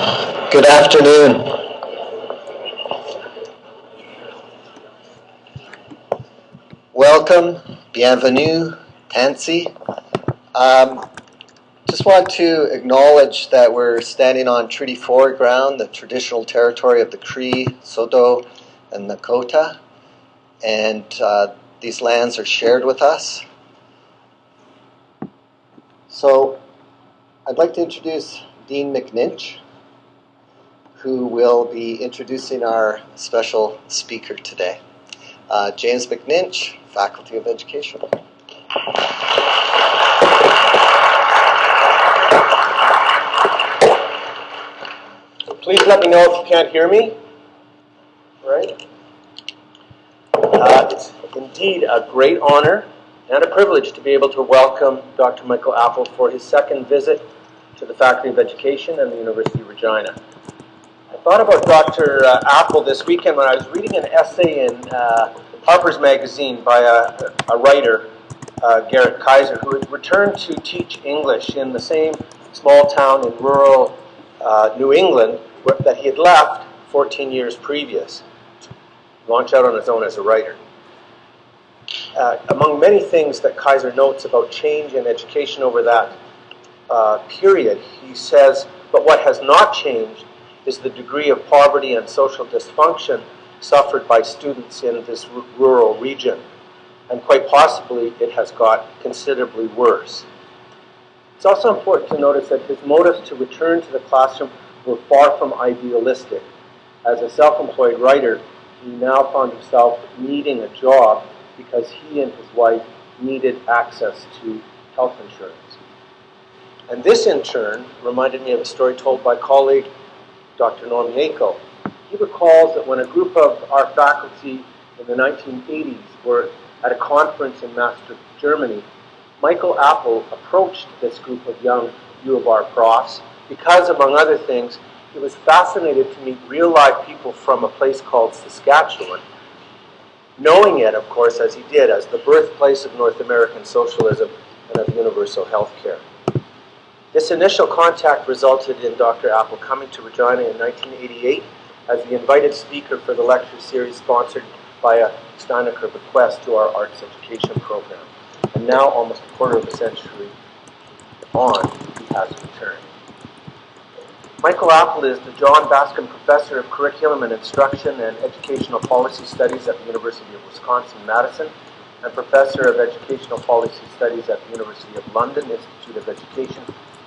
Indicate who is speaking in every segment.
Speaker 1: Good afternoon. Welcome, bienvenue, Tansy. Just want to acknowledge that we're standing on Treaty 4 ground, the traditional territory of the Cree, Saulteaux, and Nakota, and these lands are shared with us. So I'd like to introduce Dean McNinch, who will be introducing our special speaker today. James McNinch, Faculty of Education.
Speaker 2: Please let me know if you can't hear me. All right. It's indeed a great honor and a privilege to be able to welcome Dr. Michael Apple for his second visit to the Faculty of Education and the University of Regina. I thought about Dr. Apple this weekend when I was reading an essay in Harper's Magazine by a writer, Garrett Kaiser, who had returned to teach English in the same small town in rural New England that he had left 14 years previous. Launched out on his own as a writer. Among many things that Kaiser notes about change in education over that period, he says, but what has not changed is the degree of poverty and social dysfunction suffered by students in this rural region. And quite possibly, it has got considerably worse. It's also important to notice that his motives to return to the classroom were far from idealistic. As a self-employed writer, he now found himself needing a job because he and his wife needed access to health insurance. And this, in turn, reminded me of a story told by colleague Dr. Norm Yako. He recalls that when a group of our faculty in the 1980s were at a conference in Maastricht, Germany, Michael Apple approached this group of young U of R profs because, among other things, he was fascinated to meet real live people from a place called Saskatchewan, knowing it, of course, as he did, as the birthplace of North American socialism and of universal health care. This initial contact resulted in Dr. Apple coming to Regina in 1988 as the invited speaker for the lecture series sponsored by a Steinecker bequest to our arts education program. And now, almost a quarter of a century on, he has returned. Michael Apple is the John Bascom Professor of Curriculum and Instruction and Educational Policy Studies at the University of Wisconsin-Madison and Professor of Educational Policy Studies at the University of London Institute of Education,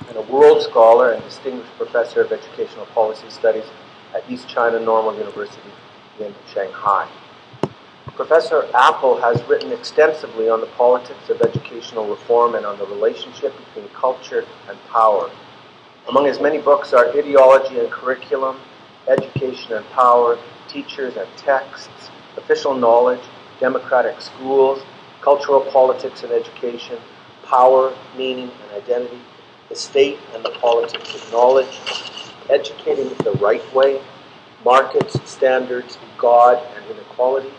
Speaker 2: and a World Scholar and Distinguished Professor of Educational Policy Studies at East China Normal University in Shanghai. Professor Apple has written extensively on the politics of educational reform and on the relationship between culture and power. Among his many books are Ideology and Curriculum, Education and Power, Teachers and Texts, Official Knowledge, Democratic Schools, Cultural Politics and Education, Power, Meaning and Identity, The State and the Politics of Knowledge, Educating the Right Way, Markets, Standards, God and Inequality,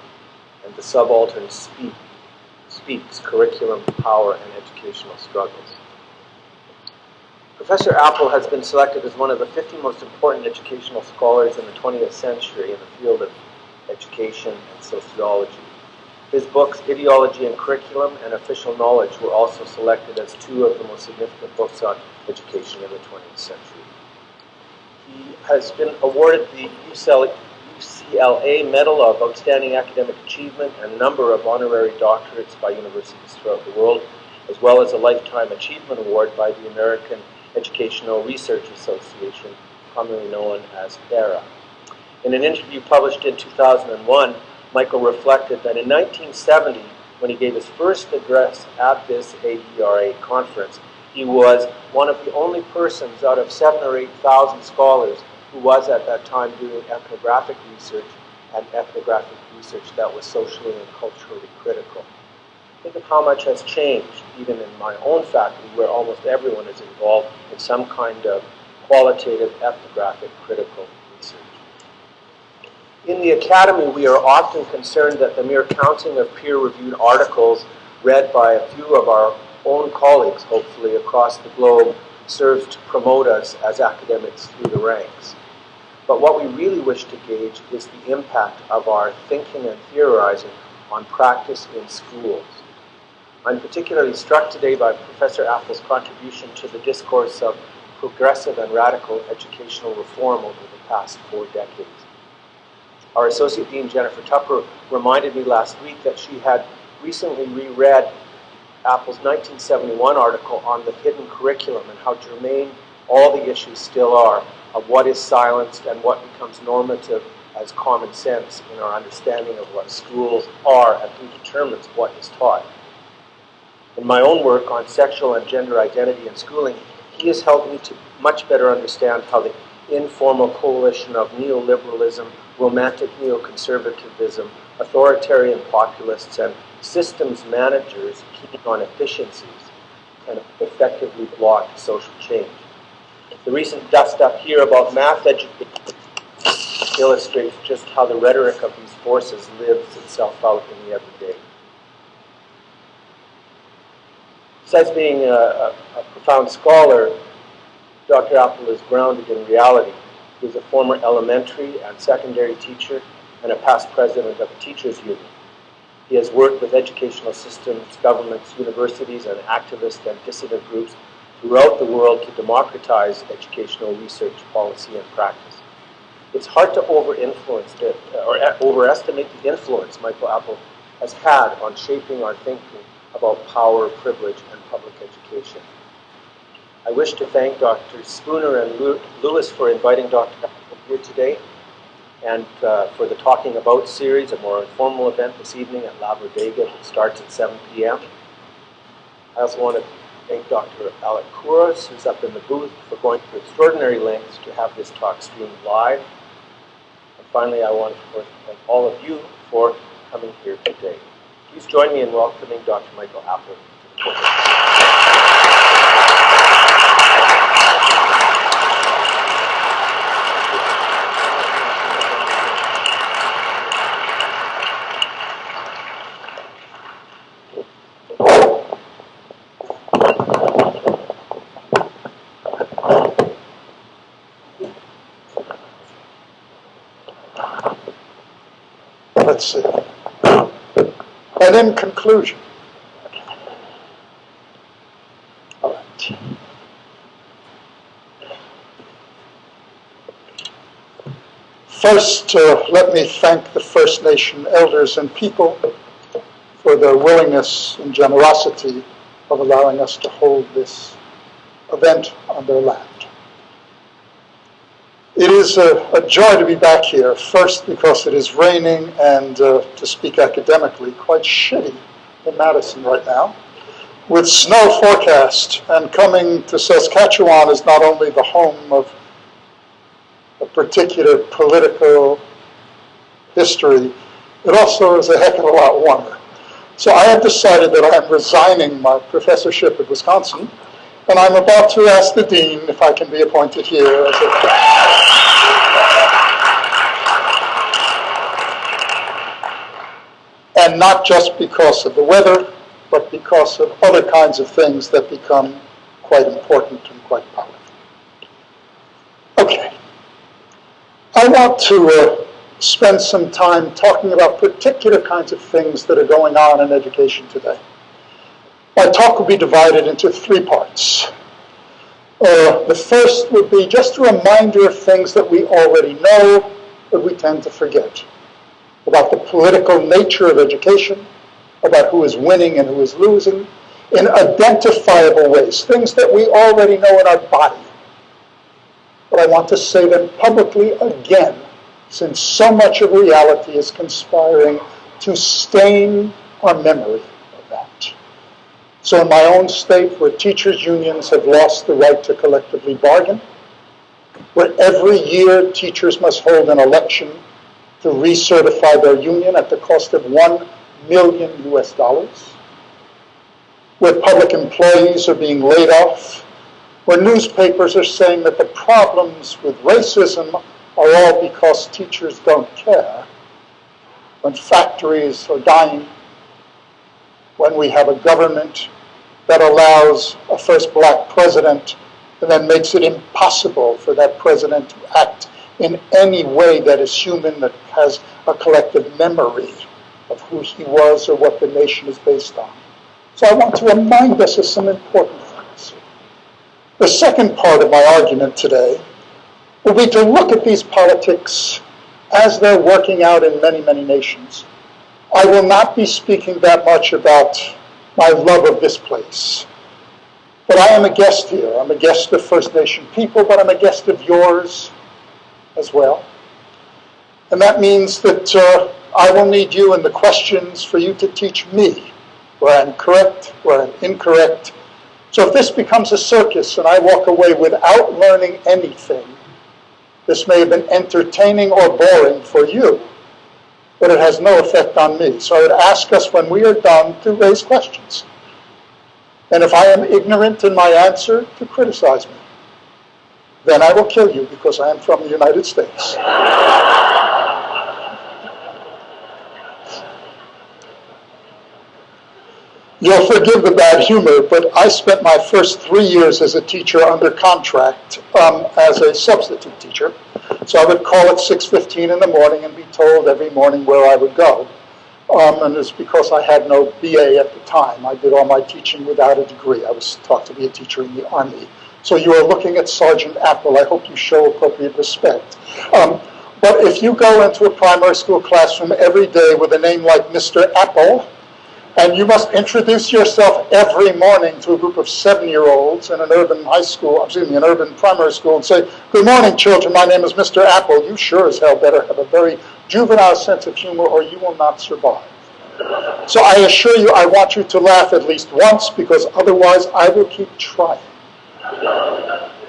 Speaker 2: and The Subaltern Speaks, Curriculum, Power, and Educational Struggles. Professor Apple has been selected as one of the 50 most important educational scholars in the 20th century in the field of education and sociology. His books, Ideology and Curriculum and Official Knowledge, were also selected as two of the most significant books on education in the 20th century. He has been awarded the UCLA Medal of Outstanding Academic Achievement and a number of honorary doctorates by universities throughout the world, as well as a Lifetime Achievement Award by the American Educational Research Association, commonly known as ERA. In an interview published in 2001, Michael reflected that in 1970, when he gave his first address at this AERA conference, he was one of the only persons out of 7,000 or 8,000 scholars who was at that time doing ethnographic research, and ethnographic research that was socially and culturally critical. Think of how much has changed, even in my own faculty, where almost everyone is involved in some kind of qualitative, ethnographic, critical research. In the Academy, we are often concerned that the mere counting of peer-reviewed articles read by a few of our own colleagues, hopefully, across the globe, serves to promote us as academics through the ranks. But what we really wish to gauge is the impact of our thinking and theorizing on practice in schools. I'm particularly struck today by Professor Apple's contribution to the discourse of progressive and radical educational reform over the past 4 decades. Our Associate Dean, Jennifer Tupper, reminded me last week that she had recently reread Apple's 1971 article on the hidden curriculum and how germane all the issues still are of what is silenced and what becomes normative as common sense in our understanding of what schools are and who determines what is taught. In my own work on sexual and gender identity in schooling, he has helped me to much better understand how the informal coalition of neoliberalism, romantic neoconservatism, authoritarian populists, and systems managers keen on efficiencies can effectively block social change. The recent dust-up here about math education illustrates just how the rhetoric of these forces lives itself out in the everyday. Besides being a profound scholar, Dr. Apple is grounded in reality. He is a former elementary and secondary teacher and a past president of the Teachers Union. He has worked with educational systems, governments, universities, and activist and dissident groups throughout the world to democratize educational research, policy, and practice. It's hard to overestimate the influence Michael Apple has had on shaping our thinking about power, privilege, and public education. I wish to thank Dr. Spooner and Lewis for inviting Dr. Apple here today, and for the Talking About series, a more informal event this evening at La Bodega that starts at 7 p.m. I also want to thank Dr. Alec Kouros, who's up in the booth, for going to extraordinary lengths to have this talk streamed live. And finally, I want to thank all of you for coming here today. Please join me in welcoming Dr. Michael Apple to the podium.
Speaker 3: Let's see. And in conclusion, all right. First, let me thank the First Nation elders and people for their willingness and generosity of allowing us to hold this event on their land. It is a joy to be back here, first because it is raining and, to speak academically, quite shitty in Madison right now, with snow forecast, and coming to Saskatchewan is not only the home of a particular political history, it also is a heck of a lot warmer. So I have decided that I am resigning my professorship at Wisconsin, and I'm about to ask the dean if I can be appointed here as and not just because of the weather, but because of other kinds of things that become quite important and quite powerful. Okay. I want to spend some time talking about particular kinds of things that are going on in education today. My talk will be divided into 3 parts. The first would be just a reminder of things that we already know, but we tend to forget. About the political nature of education, about who is winning and who is losing, in identifiable ways, things that we already know in our body. But I want to say them publicly again, since so much of reality is conspiring to stain our memory of that. So in my own state, where teachers' unions have lost the right to collectively bargain, where every year teachers must hold an election to recertify their union at the cost of $1 million, where public employees are being laid off, where newspapers are saying that the problems with racism are all because teachers don't care, when factories are dying, when we have a government that allows a first black president and then makes it impossible for that president to act in any way that is human, that has a collective memory of who he was or what the nation is based on. So I want to remind us of some important things. The second part of my argument today will be to look at these politics as they're working out in many, many nations. I will not be speaking that much about my love of this place. But I am a guest here. I'm a guest of First Nation people, but I'm a guest of yours as well. And that means that I will need you in the questions for you to teach me where I'm correct, where I'm incorrect. So if this becomes a circus and I walk away without learning anything, this may have been entertaining or boring for you, but it has no effect on me. So I would ask us when we are done to raise questions. And if I am ignorant in my answer, to criticize me. Then I will kill you because I am from the United States. You'll forgive the bad humor, but I spent my first 3 years as a teacher under contract as a substitute teacher. So I would call at 6:15 in the morning and be told every morning where I would go. And it's because I had no BA at the time. I did all my teaching without a degree. I was taught to be a teacher in the Army. So you are looking at Sergeant Apple. I hope you show appropriate respect. But if you go into a primary school classroom every day with a name like Mr. Apple, and you must introduce yourself every morning to a group of 7-year-olds in an urban an urban primary school and say, "Good morning, children, my name is Mr. Apple," you sure as hell better have a very juvenile sense of humor or you will not survive. So I assure you, I want you to laugh at least once because otherwise I will keep trying.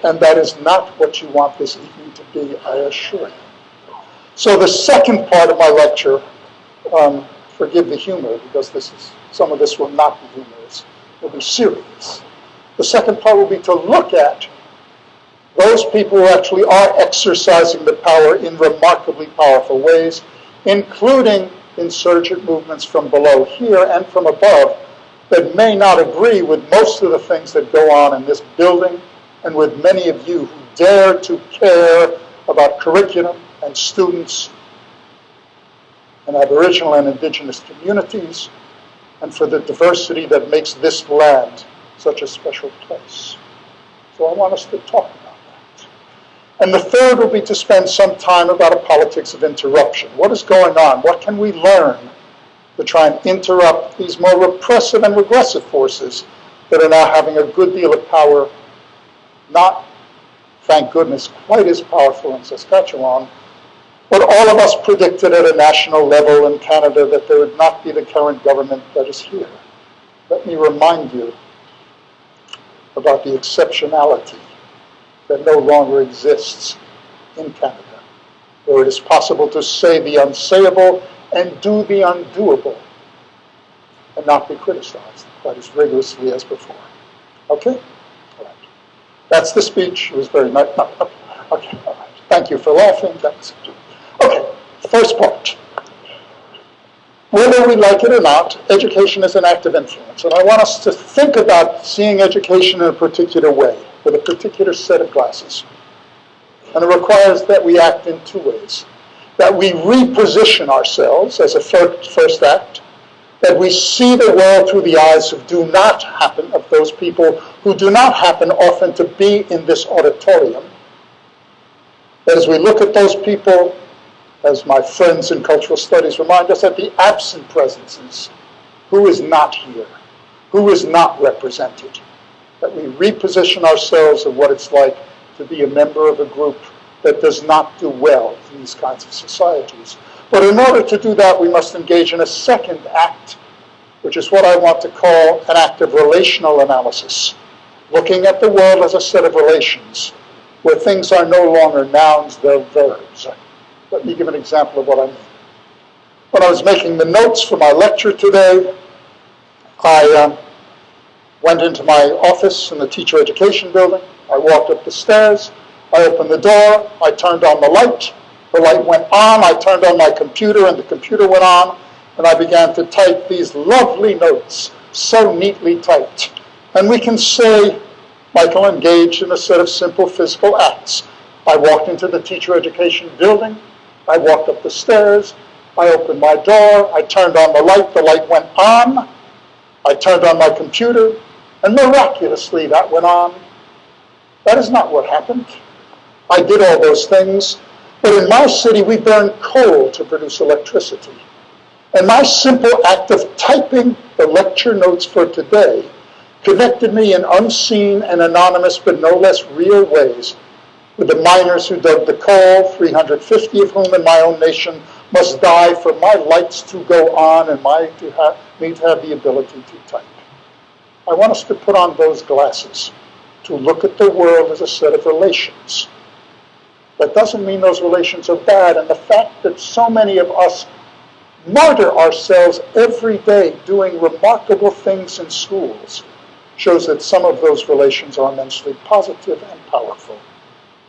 Speaker 3: And that is not what you want this evening to be, I assure you. So the second part of my lecture, forgive the humor because some of this will not be humorous, it will be serious. The second part will be to look at those people who actually are exercising the power in remarkably powerful ways, including insurgent movements from below here and from above that may not agree with most of the things that go on in this building and with many of you who dare to care about curriculum and students and Aboriginal and Indigenous communities, and for the diversity that makes this land such a special place. So I want us to talk about that. And the third will be to spend some time about a politics of interruption. What is going on? What can we learn to try and interrupt these more repressive and regressive forces that are now having a good deal of power, not, thank goodness, quite as powerful in Saskatchewan, but all of us predicted at a national level in Canada that there would not be the current government that is here. Let me remind you about the exceptionality that no longer exists in Canada, where it is possible to say the unsayable and do the undoable and not be criticized quite as rigorously as before. Okay? All right. That's the speech. It was very nice. Okay, all right. Thank you for laughing. Thanks. Okay, first part. Whether we like it or not, education is an act of influence. And I want us to think about seeing education in a particular way, with a particular set of glasses. And it requires that we act in two ways. That we reposition ourselves as a first act, that we see the world through the eyes of those people who do not happen often to be in this auditorium. That as we look at those people, as my friends in cultural studies remind us, at the absent presences, who is not here, who is not represented, that we reposition ourselves of what it's like to be a member of a group that does not do well in these kinds of societies. But in order to do that, we must engage in a second act, which is what I want to call an act of relational analysis, looking at the world as a set of relations, where things are no longer nouns, they're verbs. Let me give an example of what I mean. When I was making the notes for my lecture today, I went into my office in the teacher education building. I walked up the stairs. I opened the door. I turned on the light. The light went on. I turned on my computer, and the computer went on. And I began to type these lovely notes, so neatly typed. And we can say, Michael engaged in a set of simple physical acts. I walked into the teacher education building. I walked up the stairs. I opened my door. I turned on the light went on. I turned on my computer, and miraculously that went on. That is not what happened. I did all those things, but in my city we burn coal to produce electricity. And my simple act of typing the lecture notes for today connected me in unseen and anonymous but no less real ways with the miners who dug the coal, 350 of whom in my own nation must die for my lights to go on and me to have the ability to type. I want us to put on those glasses to look at the world as a set of relations. That doesn't mean those relations are bad, and the fact that so many of us martyr ourselves every day doing remarkable things in schools shows that some of those relations are immensely positive and powerful.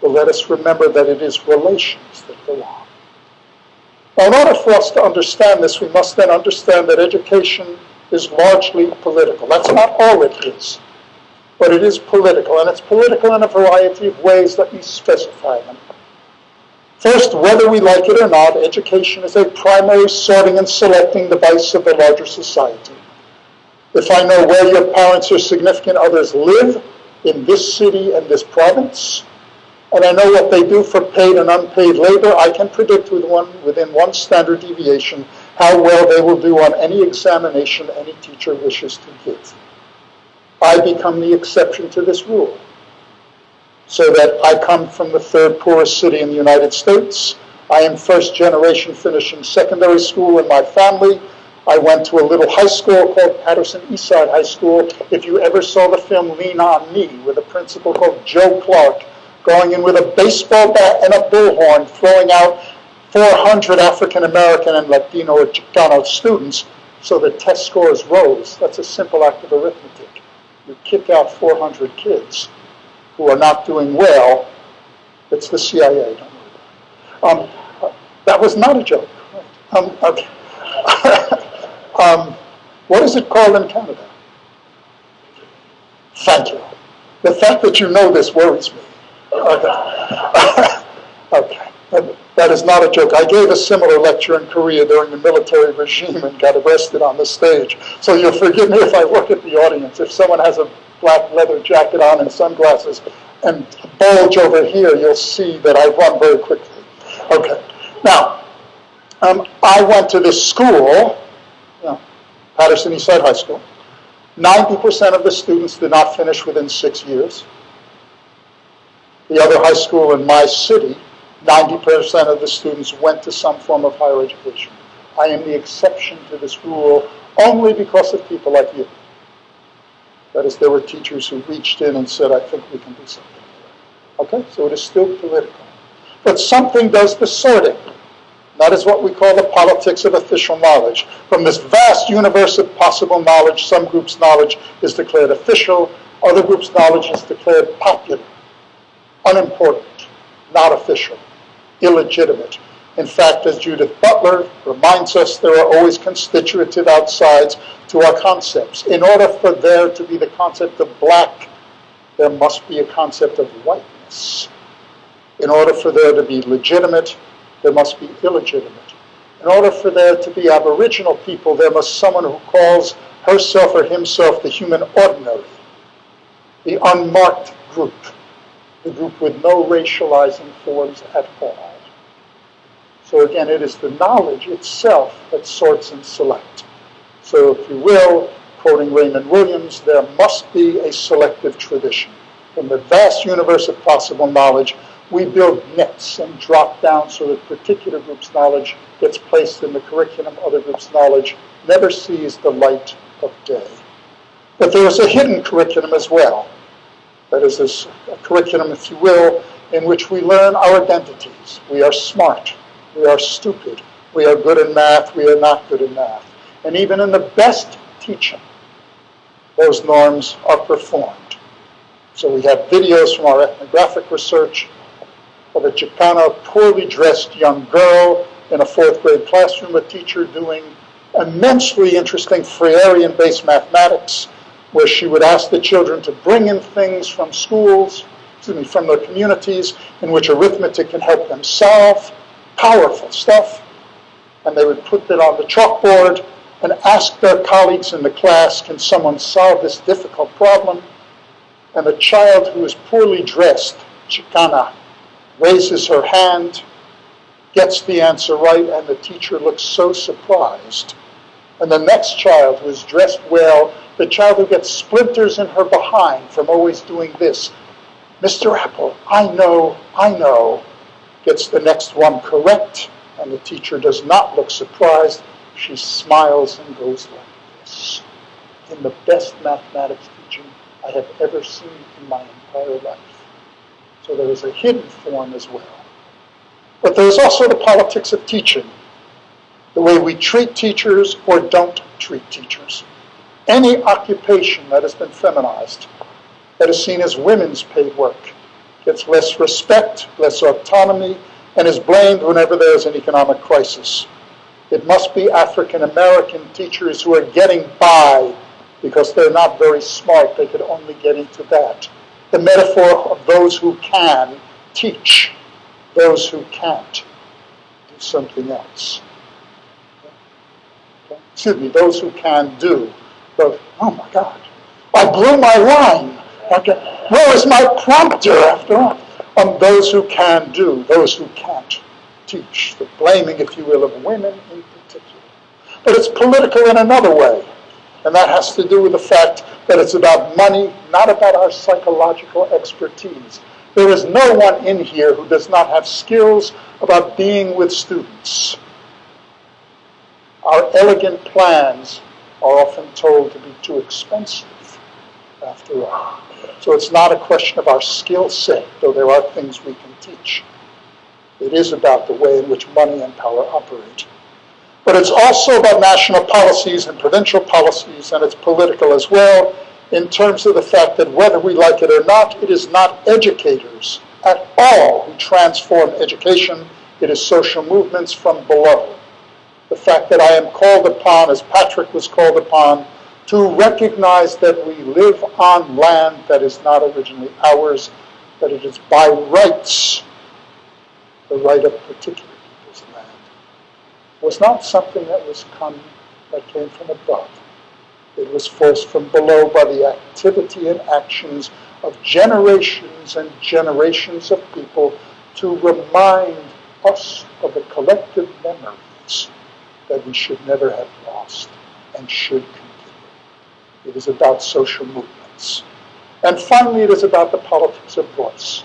Speaker 3: But let us remember that it is relations that go on. Now, in order for us to understand this, we must then understand that education is largely political. That's not all it is, but it is political, and it's political in a variety of ways. Let me specify them. First, whether we like it or not, education is a primary sorting and selecting device of the larger society. If I know where your parents or significant others live in this city and this province, and I know what they do for paid and unpaid labor, I can predict within one standard deviation how well they will do on any examination any teacher wishes to give. I become the exception to this rule, so that I come from the third poorest city in the United States. I am first generation finishing secondary school in my family. I went to a little high school called Patterson Eastside High School. If you ever saw the film Lean On Me, with a principal called Joe Clark, going in with a baseball bat and a bullhorn, throwing out 400 African American and Latino or Chicano students so that test scores rose. That's a simple act of arithmetic. You kick out 400 kids who are not doing well. It's the CIA. Don't worry. That was not a joke. Okay. What is it called in Canada? Thank you. The fact that you know this worries me. Okay. Okay. That is not a joke. I gave a similar lecture in Korea during the military regime and got arrested on the stage. So you'll forgive me if I look at the audience. If someone has a black leather jacket on and sunglasses and bulge over here, you'll see that I run very quickly. Okay. Now, I went to this school, Patterson Eastside High School. 90% of the students did not finish within 6 years. The other high school in my city, 90% of the students went to some form of higher education. I am the exception to this rule only because of people like you. That is, there were teachers who reached in and said, I think we can do something. Okay, so it is still political. But something does the sorting. That is what we call the politics of official knowledge. From this vast universe of possible knowledge, some groups' knowledge is declared official, other groups' knowledge is declared popular, unimportant, not official, illegitimate. In fact, as Judith Butler reminds us, there are always constitutive outsides to our concepts. In order for there to be the concept of black, there must be a concept of whiteness. In order for there to be legitimate, there must be illegitimate. In order for there to be Aboriginal people, there must be someone who calls herself or himself the human ordinary, the unmarked group, the group with no racializing forms at all. So again, it is the knowledge itself that sorts and selects. So if you will, quoting Raymond Williams, there must be a selective tradition. From the vast universe of possible knowledge, we build nets and drop down so that particular group's knowledge gets placed in the curriculum, other group's knowledge never sees the light of day. But there is a hidden curriculum as well. That is a curriculum, if you will, in which we learn our identities. We are smart, we are stupid, we are good in math, we are not good in math. And even in the best teaching, those norms are performed. So we have videos from our ethnographic research of a Chicana poorly dressed young girl in a 4th grade classroom, a teacher doing immensely interesting Freirean-based mathematics, where she would ask the children to bring in things from schools, from their communities, in which arithmetic can help them solve. Powerful stuff. And they would put it on the chalkboard and ask their colleagues in the class, can someone solve this difficult problem? And the child who is poorly dressed, Chicana, raises her hand, gets the answer right, and the teacher looks so surprised. And the next child who is dressed well, the child who gets splinters in her behind from always doing this, Mr. Apple, I know, gets the next one correct, and the teacher does not look surprised. She smiles and goes like this. In the best mathematics teaching I have ever seen in my entire life. So there is a hidden form as well. But there's also the politics of teaching, the way we treat teachers or don't treat teachers. Any occupation that has been feminized, that is seen as women's paid work, gets less respect, less autonomy, and is blamed whenever there is an economic crisis. It must be African American teachers who are getting by because they're not very smart. They could only get into that. The metaphor of those who can teach, those who can't do something else. Excuse me, those who can do. Those, oh my God, I blew my line. Okay. Where is my prompter after all? Those who can do, those who can't teach. The blaming, if you will, of women in particular. But it's political in another way. And that has to do with the fact that it's about money, not about our psychological expertise. There is no one in here who does not have skills about being with students. Our elegant plans are often told to be too expensive, after all. So it's not a question of our skill set, though there are things we can teach. It is about the way in which money and power operate. But it's also about national policies and provincial policies, and it's political as well, in terms of the fact that whether we like it or not, it is not educators at all who transform education. It is social movements from below. The fact that I am called upon, as Patrick was called upon, to recognize that we live on land that is not originally ours, that it is by rights, the right of particular people's land, was not something that came from above. It was forced from below by the activity and actions of generations and generations of people to remind us of the collective memories that we should never have lost and should continue. It is about social movements. And finally, it is about the politics of voice.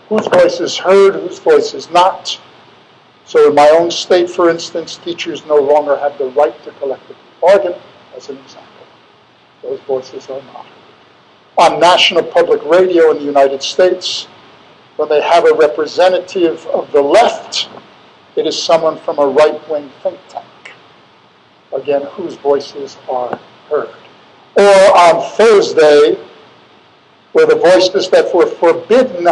Speaker 3: Whose voice is heard, whose voice is not. So in my own state, for instance, teachers no longer have the right to collectively bargain, as an example. Those voices are not heard. On national public radio in the United States, when they have a representative of the left, it is someone from a right-wing think tank. Again, whose voices are heard. Or on Thursday, where the voices that were forbidden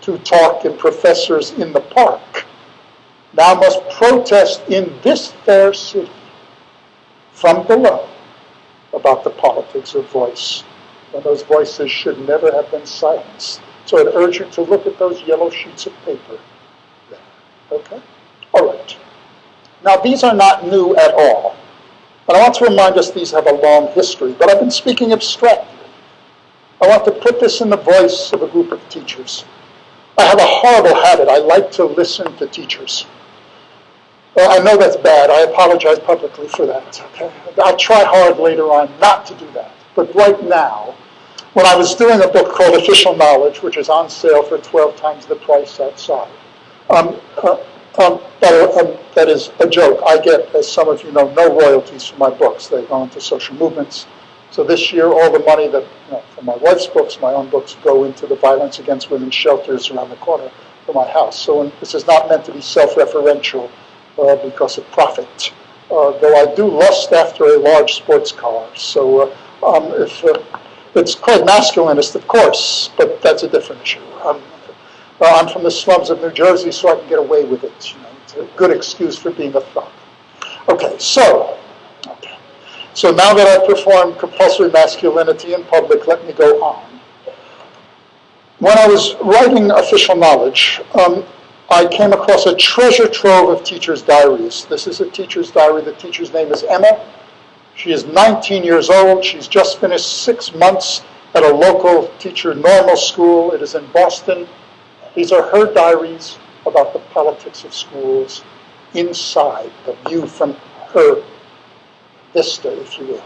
Speaker 3: to talk in professors in the park now must protest in this fair city from below about the politics of voice, when those voices should never have been silenced. So I'd urge you to look at those yellow sheets of paper there. Okay? All right. Now, these are not new at all. And I want to remind us these have a long history, but I've been speaking abstractly. I want to put this in the voice of a group of teachers. I have a horrible habit. I like to listen to teachers. Well, I know that's bad. I apologize publicly for that. Okay? I'll try hard later on not to do that. But right now, when I was doing a book called Official Knowledge, which is on sale for 12 times the price outside, that is a joke. I get, as some of you know, no royalties for my books. They go into social movements. So this year, all the money that, from my wife's books, my own books, go into the violence against women's shelters around the corner from my house. So this is not meant to be self-referential because of profit. Though I do lust after a large sports car. So it's quite masculinist, of course, but that's a different issue. I'm from the slums of New Jersey, so I can get away with it. It's a good excuse for being a thug. Okay, so So now that I've performed compulsory masculinity in public, let me go on. When I was writing official knowledge, I came across a treasure trove of teachers' diaries. This is a teacher's diary. The teacher's name is Emma. She is 19 years old. She's just finished 6 months at a local teacher normal school. It is in Boston. These are her diaries about the politics of schools inside, the view from her vista, if you will.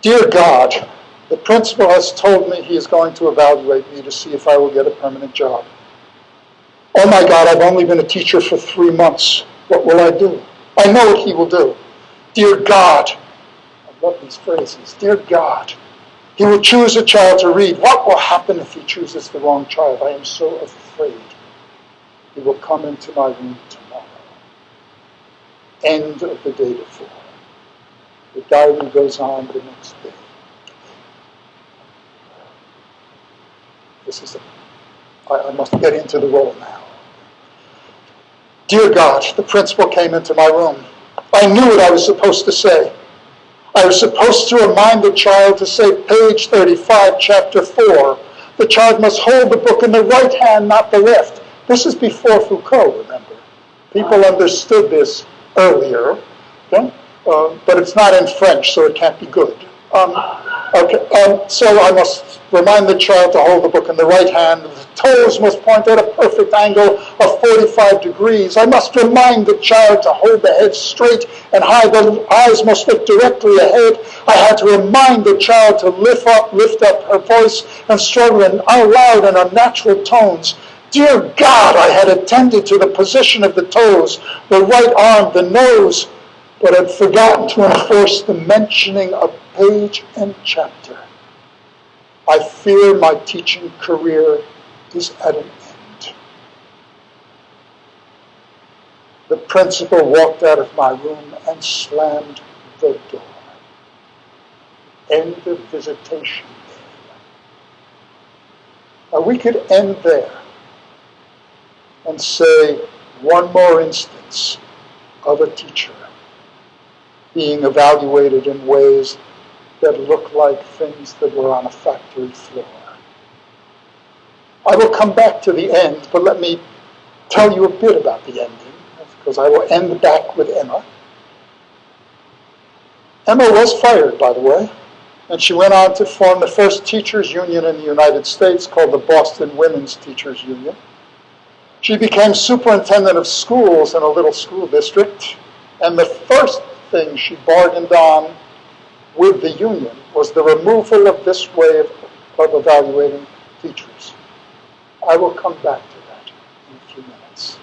Speaker 3: Dear God, the principal has told me he is going to evaluate me to see if I will get a permanent job. Oh my God, I've only been a teacher for 3 months. What will I do? I know what he will do. Dear God, I love these phrases. Dear God, he will choose a child to read. What will happen if he chooses the wrong child? I am so afraid. He will come into my room tomorrow. End of the day before. The diary goes on the next day. I must get into the role now. Dear God, the principal came into my room. I knew what I was supposed to say. I was supposed to remind the child to say page 35, chapter 4. The child must hold the book in the right hand, not the left. This is before Foucault, remember. People understood this earlier, but it's not in French, so it can't be good. So I must remind the child to hold the book in the right hand. The toes must point at a perfect angle of 45 degrees. I must remind the child to hold the head straight and high. The eyes must look directly ahead. I had to remind the child to lift up her voice and struggle out loud in unnatural tones. Dear God, I had attended to the position of the toes, the right arm, the nose, but had forgotten to enforce the mentioning of page and chapter. I fear my teaching career is at an end. The principal walked out of my room and slammed the door. End of visitation day. Now we could end there and say one more instance of a teacher being evaluated in ways that look like things that were on a factory floor. I will come back to the end, but let me tell you a bit about the ending, because I will end back with Emma. Emma was fired, by the way, and she went on to form the first teachers' union in the United States called the Boston Women's Teachers Union. She became superintendent of schools in a little school district, and the first thing she bargained on with the union was the removal of this way of evaluating teachers. I will come back to that in a few minutes.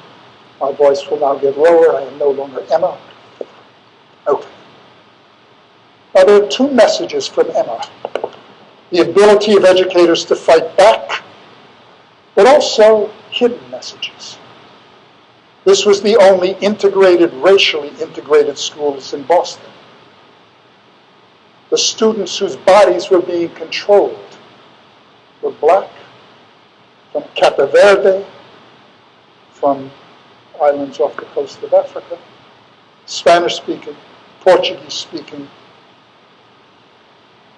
Speaker 3: My voice will now get lower. I am no longer Emma. Okay. Now there are 2 messages from Emma. The ability of educators to fight back, but also hidden messages. This was the only racially integrated schools in Boston. The students whose bodies were being controlled were black, from Cape Verde, from islands off the coast of Africa, Spanish-speaking, Portuguese-speaking.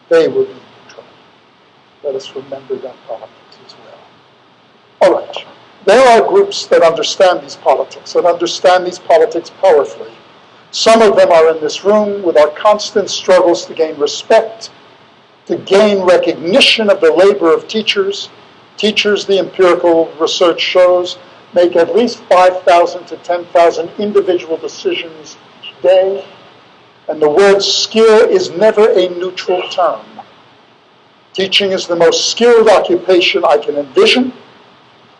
Speaker 3: They were being controlled. Let us remember that politics as well. All right. There are groups that understand these politics, powerfully. Some of them are in this room with our constant struggles to gain respect, to gain recognition of the labor of teachers. Teachers, the empirical research shows, make at least 5,000 to 10,000 individual decisions each day, and the word skill is never a neutral term. Teaching is the most skilled occupation I can envision.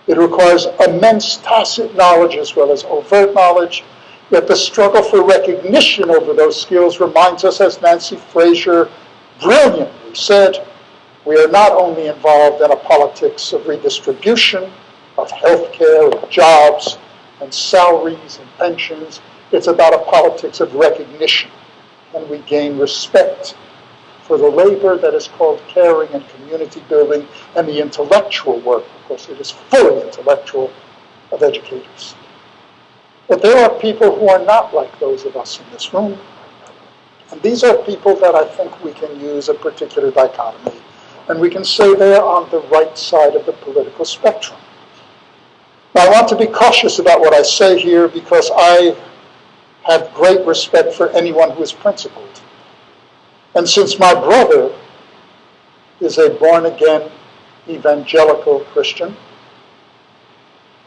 Speaker 3: It requires immense tacit knowledge as well as overt knowledge, yet the struggle for recognition over those skills reminds us, as Nancy Fraser brilliantly said, we are not only involved in a politics of redistribution, of healthcare, of jobs, and salaries and pensions. It's about a politics of recognition, and we gain respect for the labor that is called caring and community building, and the intellectual work, of course, it is fully intellectual, of educators. But there are people who are not like those of us in this room, And these are people that I think we can use a particular dichotomy, and we can say they are on the right side of the political spectrum. Now, I want to be cautious about what I say here because I have great respect for anyone who is principled. And since my brother is a born-again evangelical Christian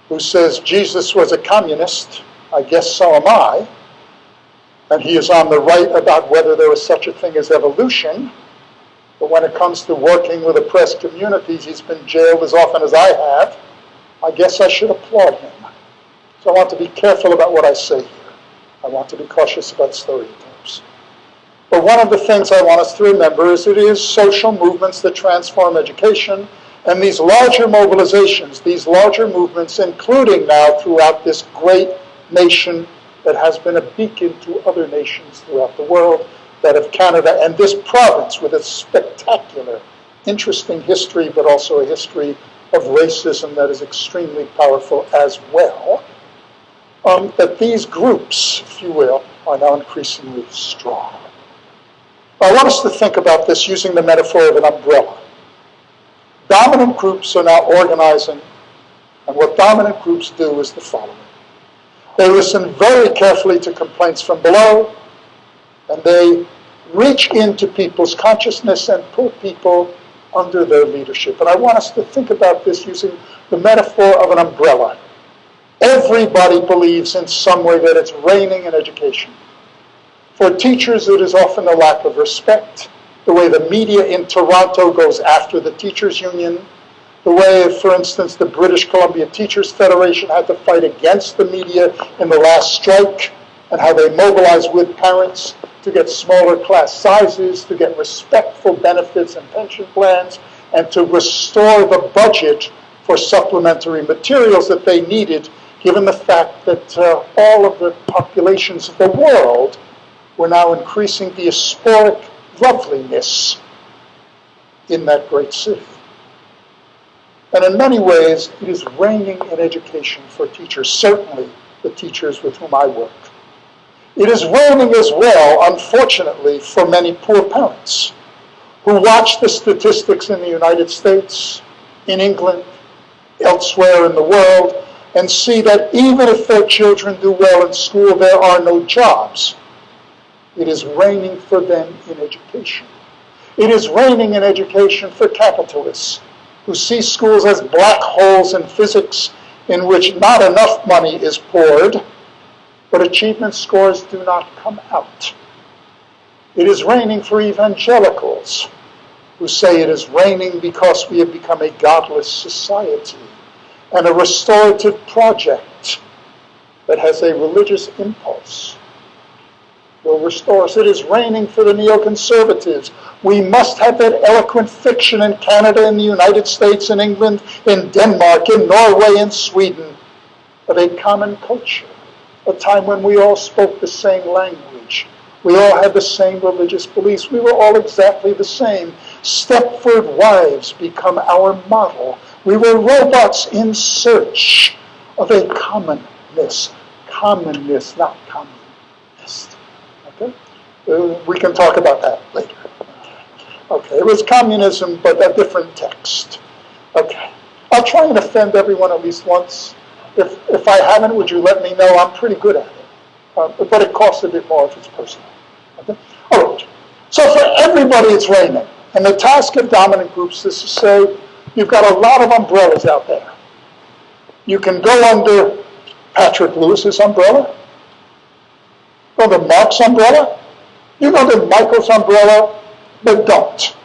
Speaker 3: who says Jesus was a communist, I guess so am I, and he is on the right about whether there is such a thing as evolution, but when it comes to working with oppressed communities, he's been jailed as often as I have, I guess I should applaud him. So I want to be careful about what I say here. I want to be cautious about stereotypes. But one of the things I want us to remember is it is social movements that transform education, and these larger mobilizations, these larger movements, including now throughout this great nation that has been a beacon to other nations throughout the world, that of Canada, and this province with its spectacular, interesting history, but also a history of racism that is extremely powerful as well, that these groups, if you will, are now increasingly strong. I want us to think about this using the metaphor of an umbrella. Dominant groups are now organizing, and what dominant groups do is the following. They listen very carefully to complaints from below, and they reach into people's consciousness and pull people under their leadership. And I want us to think about this using the metaphor of an umbrella. Everybody believes in some way that it's raining in education. For teachers, it is often a lack of respect, the way the media in Toronto goes after the teachers' union, the way, for instance, the British Columbia Teachers Federation had to fight against the media in the last strike, and how they mobilized with parents to get smaller class sizes, to get respectful benefits and pension plans, and to restore the budget for supplementary materials that they needed, given the fact that all of the populations of the world were now increasing diasporic loveliness in that great city. And in many ways, it is raining in education for teachers, certainly the teachers with whom I work. It is raining as well, unfortunately, for many poor parents who watch the statistics in the United States, in England, elsewhere in the world, and see that even if their children do well in school, there are no jobs. It is raining for them in education. It is raining in education for capitalists who see schools as black holes in physics in which not enough money is poured, but achievement scores do not come out. It is raining for evangelicals who say it is raining because we have become a godless society and a restorative project that has a religious impulse will restore us. It is raining for the neoconservatives. We must have that eloquent fiction in Canada, in the United States, in England, in Denmark, in Norway, in Sweden, of a common culture, a time when we all spoke the same language. We all had the same religious beliefs. We were all exactly the same. Stepford wives become our model. We were robots in search of a commonness. Commonness, not communist. Okay? We can talk about that later. Okay, it was communism, but a different text. Okay. I'll try and offend everyone at least once. If I haven't, would you let me know? I'm pretty good at it. But it costs a bit more if it's personal. Okay? All right. So for everybody, it's raining. And the task of dominant groups is to say, you've got a lot of umbrellas out there. You can go under Patrick Lewis's umbrella, go to Mark's umbrella, you go to Michael's umbrella, but don't.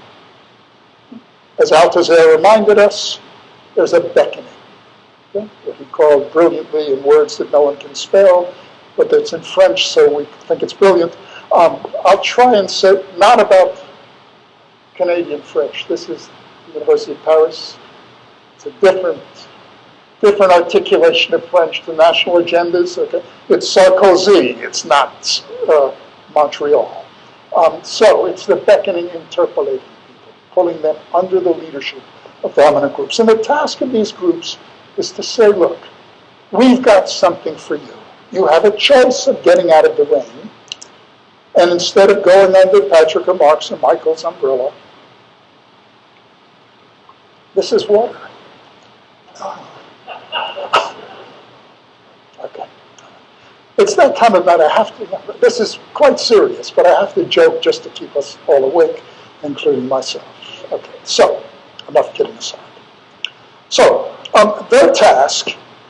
Speaker 3: As Althusser reminded us, there's a beckoning. Okay? What he called brilliantly in words that no one can spell, but that's in French, so we think it's brilliant. I'll try and say, not about Canadian French. This is the University of Paris. It's a different articulation of French to national agendas. Okay? It's Sarkozy. It's not Montreal. So it's the beckoning, interpolating people, pulling them under the leadership of dominant groups. And the task of these groups is to say, look, we've got something for you. You have a choice of getting out of the rain, And instead of going under Patrick or Mark's or Michael's umbrella, this is water. Okay. It's that time of night I have to, this is quite serious, but I have to joke just to keep us all awake, including myself. Okay, so, enough kidding aside. So, their task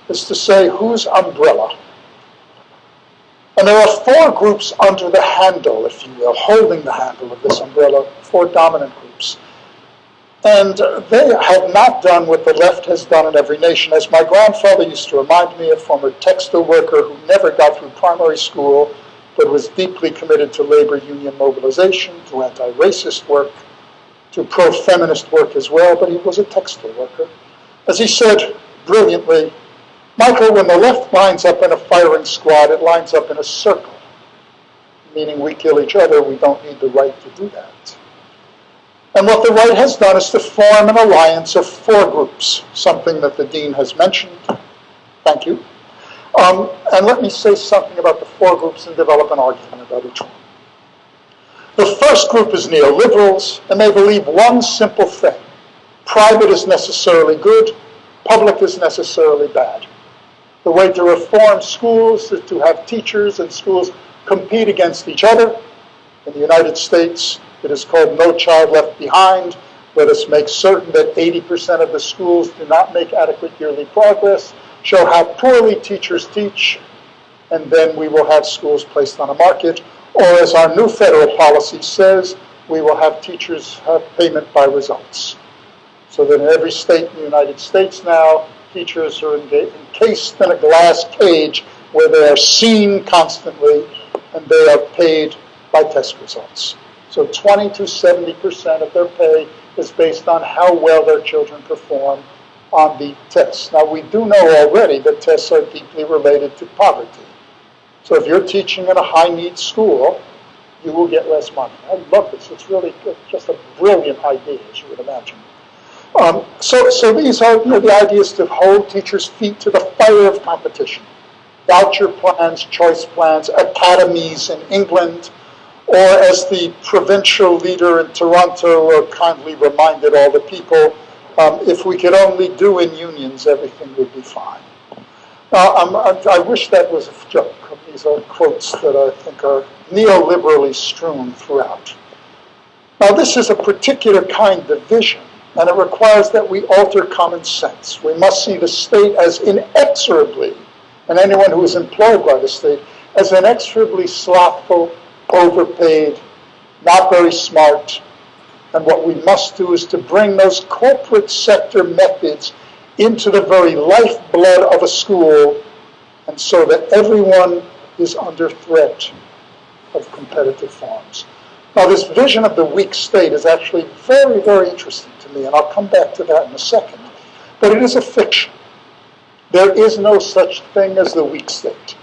Speaker 3: is to say whose umbrella. And there are four groups under the handle, if you will, holding the handle of this umbrella, four dominant groups. And they have not done what the left has done in every nation. As my grandfather used to remind me, a former textile worker who never got through primary school, but was deeply committed to labor union mobilization, to anti-racist work, to pro-feminist work as well, but he was a textile worker. As he said brilliantly, Michael, when the left lines up in a firing squad, it lines up in a circle, meaning we kill each other, we don't need the right to do that. And what the right has done is to form an alliance of four groups, something that the dean has mentioned. Thank you. And let me say something about the four groups and develop an argument about each one. The first group is neoliberals, and they believe one simple thing. Private is necessarily good, public is necessarily bad. The way to reform schools is to have teachers and schools compete against each other. In the United States, it is called No Child Left Behind. Let us make certain that 80% of the schools do not make adequate yearly progress, show how poorly teachers teach, and then we will have schools placed on a market. Or as our new federal policy says, we will have teachers have payment by results. So that in every state in the United States now, teachers are encased in a glass cage where they are seen constantly and they are paid by test results. So 20 to 70% of their pay is based on how well their children perform on the tests. Now, we do know already that tests are deeply related to poverty. So if you're teaching in a high-need school, you will get less money. I love this. It's really just a brilliant idea, as you would imagine. So these are the ideas to hold teachers' feet to the fire of competition. Voucher plans, choice plans, academies in England, or as the provincial leader in Toronto kindly reminded all the people, if we could only do in unions, everything would be fine. I wish that was a joke. These are quotes that I think are neoliberally strewn throughout. Now, this is a particular kind of vision, and it requires that we alter common sense. We must see the state as inexorably, and anyone who is employed by the state, as inexorably slothful, overpaid, not very smart. And what we must do is to bring those corporate sector methods into the very lifeblood of a school, and so that everyone is under threat of competitive forms. Now, this vision of the weak state is actually very, very interesting to me, and I'll come back to that in a second. But it is a fiction. There is no such thing as the weak state.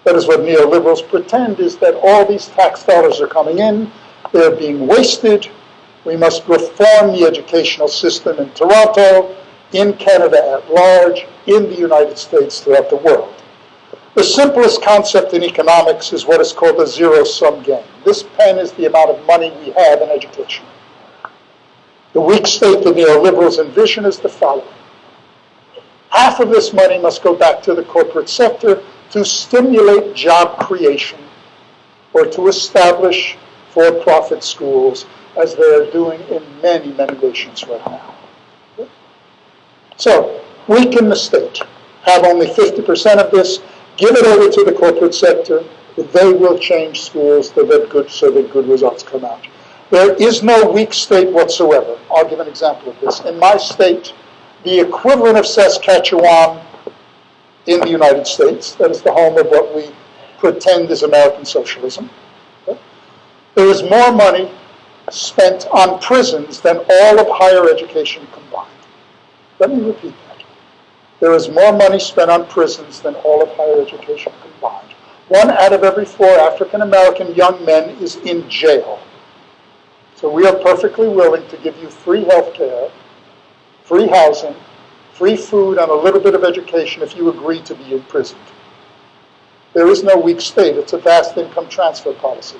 Speaker 3: That is what neoliberals pretend, is that all these tax dollars are coming in, they're being wasted. We must reform the educational system in Toronto, in Canada at large, in the United States, throughout the world. The simplest concept in economics is what is called a zero-sum game. This pen is the amount of money we have in education. The weak state the neoliberals envision is the following. Half of this money must go back to the corporate sector to stimulate job creation or to establish for-profit schools, as they are doing in many, many nations right now. So, weaken the state. Have only 50% of this. Give it over to the corporate sector. They will change schools so that good results come out. There is no weak state whatsoever. I'll give an example of this. In my state, the equivalent of Saskatchewan in the United States, that is the home of what we pretend is American socialism, there is more money spent on prisons than all of higher education combined. Let me repeat that. There is more money spent on prisons than all of higher education combined. 1 out of every 4 African-American young men is in jail. So we are perfectly willing to give you free health care, free housing, free food, and a little bit of education if you agree to be imprisoned. There is no weak state. It's a vast income transfer policy.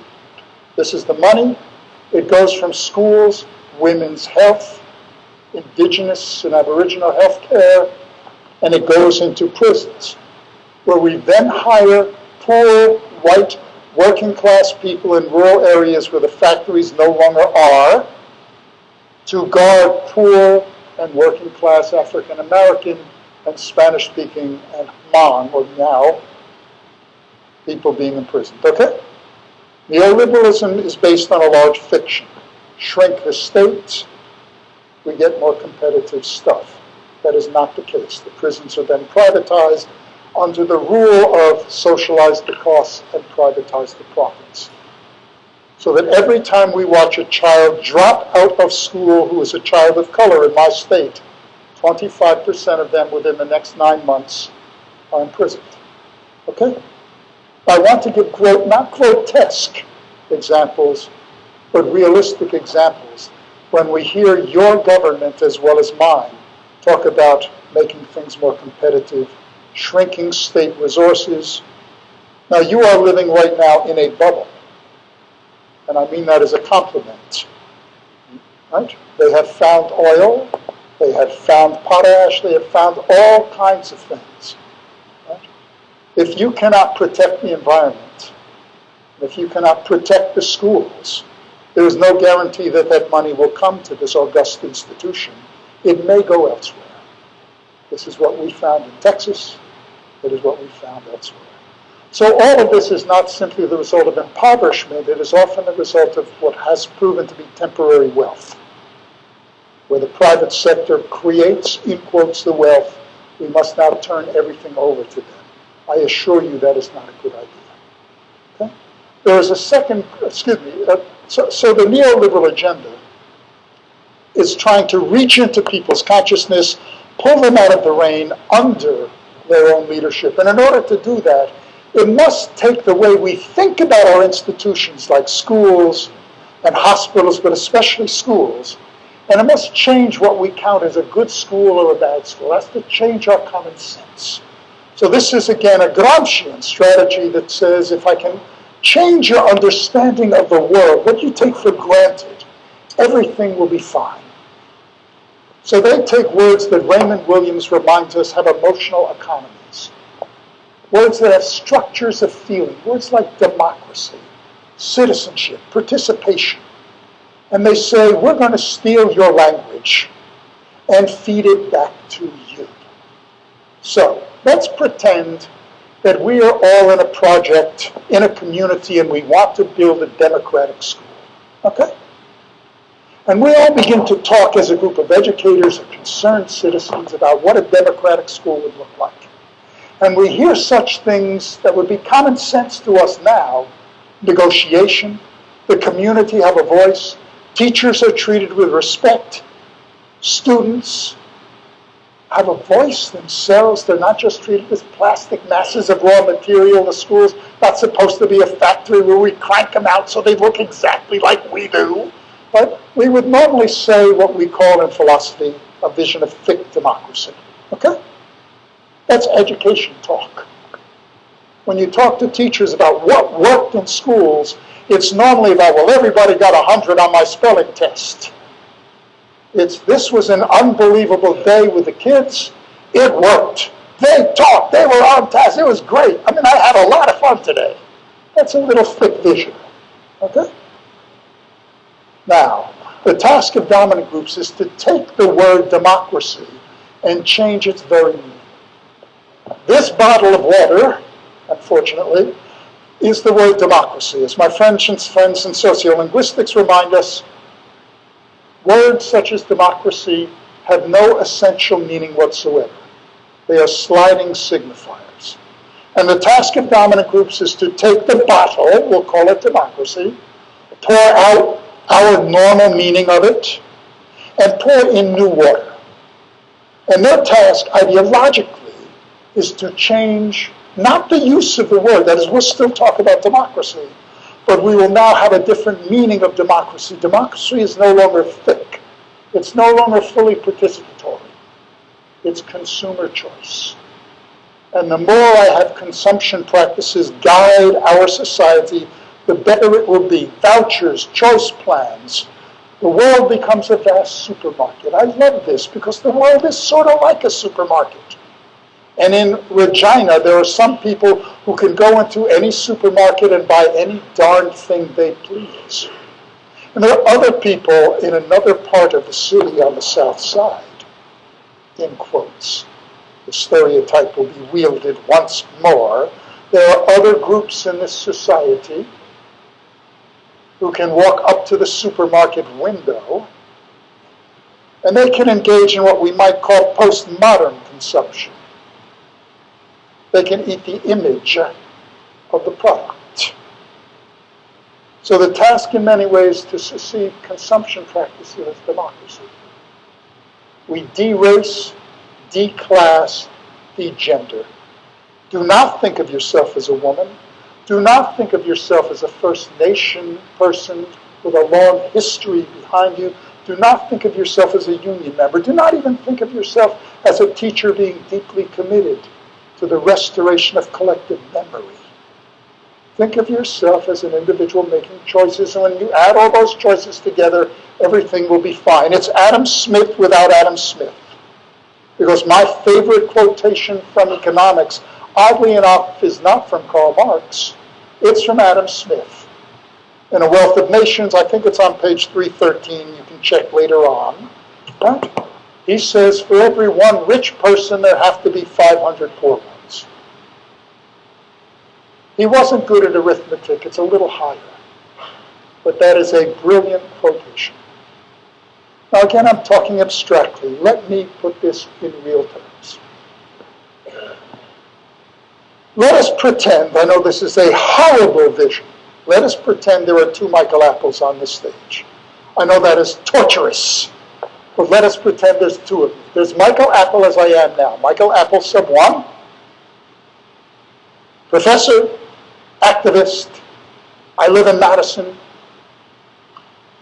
Speaker 3: This is the money. It goes from schools, women's health, indigenous and aboriginal health care, and it goes into prisons, where we then hire poor, white, working class people in rural areas where the factories no longer are to guard poor and working class African American and Spanish speaking and Hmong, or now, people being imprisoned. Okay? Neoliberalism is based on a large fiction. Shrink the state, we get more competitive stuff. That is not the case. The prisons are then privatized under the rule of socialize the costs and privatize the profits. So that every time we watch a child drop out of school who is a child of color in my state, 25% of them within the next 9 months are imprisoned. Okay? I want to give not grotesque examples, but realistic examples. When we hear your government as well as mine talk about making things more competitive, shrinking state resources. Now, you are living right now in a bubble, and I mean that as a compliment. Right? They have found oil, they have found potash, they have found all kinds of things. Right? If you cannot protect the environment, if you cannot protect the schools, there is no guarantee that that money will come to this august institution. It may go elsewhere. This is what we found in Texas. It is what we found elsewhere. So all of this is not simply the result of impoverishment. It is often the result of what has proven to be temporary wealth, where the private sector creates, in quotes, the wealth. We must now turn everything over to them. I assure you that is not a good idea. Okay? There is a second, so the neoliberal agenda is trying to reach into people's consciousness, pull them out of the rain under their own leadership. And in order to do that, it must take the way we think about our institutions like schools and hospitals, but especially schools, and it must change what we count as a good school or a bad school. It has to change our common sense. So this is, again, a Gramscian strategy that says if I can change your understanding of the world, what you take for granted, everything will be fine. So they take words that Raymond Williams reminds us have emotional economies, words that have structures of feeling, words like democracy, citizenship, participation. And they say, we're going to steal your language and feed it back to you. So let's pretend that we are all in a project, in a community, and we want to build a democratic school. Okay? And we all begin to talk as a group of educators and concerned citizens about what a democratic school would look like. And we hear such things that would be common sense to us now: negotiation, the community have a voice, teachers are treated with respect, students have a voice themselves. They're not just treated as plastic masses of raw material. The school's not supposed to be a factory where we crank them out so they look exactly like we do. But we would normally say what we call in philosophy a vision of thick democracy. Okay? That's education talk. When you talk to teachers about what worked in schools, it's normally about, well, everybody got 100 on my spelling test. This was an unbelievable day with the kids. It worked. They talked. They were on task. It was great. I mean, I had a lot of fun today. That's a little thick vision. Okay? Now, the task of dominant groups is to take the word democracy and change its very meaning. This bottle of water, unfortunately, is the word democracy. As my friends and sociolinguistics remind us, words such as democracy have no essential meaning whatsoever. They are sliding signifiers. And the task of dominant groups is to take the bottle, we'll call it democracy, pour out our normal meaning of it, and pour in new water. And their task, ideologically, is to change not the use of the word, that is, we'll still talk about democracy, but we will now have a different meaning of democracy. Democracy is no longer thick. It's no longer fully participatory. It's consumer choice. And the more I have consumption practices guide our society, the better it will be. Vouchers, choice plans. The world becomes a vast supermarket. I love this because the world is sort of like a supermarket. And in Regina, there are some people who can go into any supermarket and buy any darn thing they please. And there are other people in another part of the city on the south side, in quotes. The stereotype will be wielded once more. There are other groups in this society who can walk up to the supermarket window and they can engage in what we might call postmodern consumption. They can eat the image of the product. So the task in many ways is to secede consumption practices of democracy. We de-race, de-class, de-gender. Do not think of yourself as a woman. Do not think of yourself as a First Nation person with a long history behind you. Do not think of yourself as a union member. Do not even think of yourself as a teacher being deeply committed to the restoration of collective memory. Think of yourself as an individual making choices, and when you add all those choices together, everything will be fine. It's Adam Smith without Adam Smith. Because my favorite quotation from economics, oddly enough, is not from Karl Marx. It's from Adam Smith. In A Wealth of Nations, I think it's on page 313, you can check later on. Right? He says, for every one rich person, there have to be 500 poor ones. He wasn't good at arithmetic, it's a little higher. But that is a brilliant quotation. Now again, I'm talking abstractly. Let me put this in real terms. Let us pretend, I know this is a horrible vision, let us pretend there are two Michael Apples on this stage. I know that is torturous, but let us pretend there's two of them. There's Michael Apple as I am now, Michael Apple sub 1, professor, activist, I live in Madison,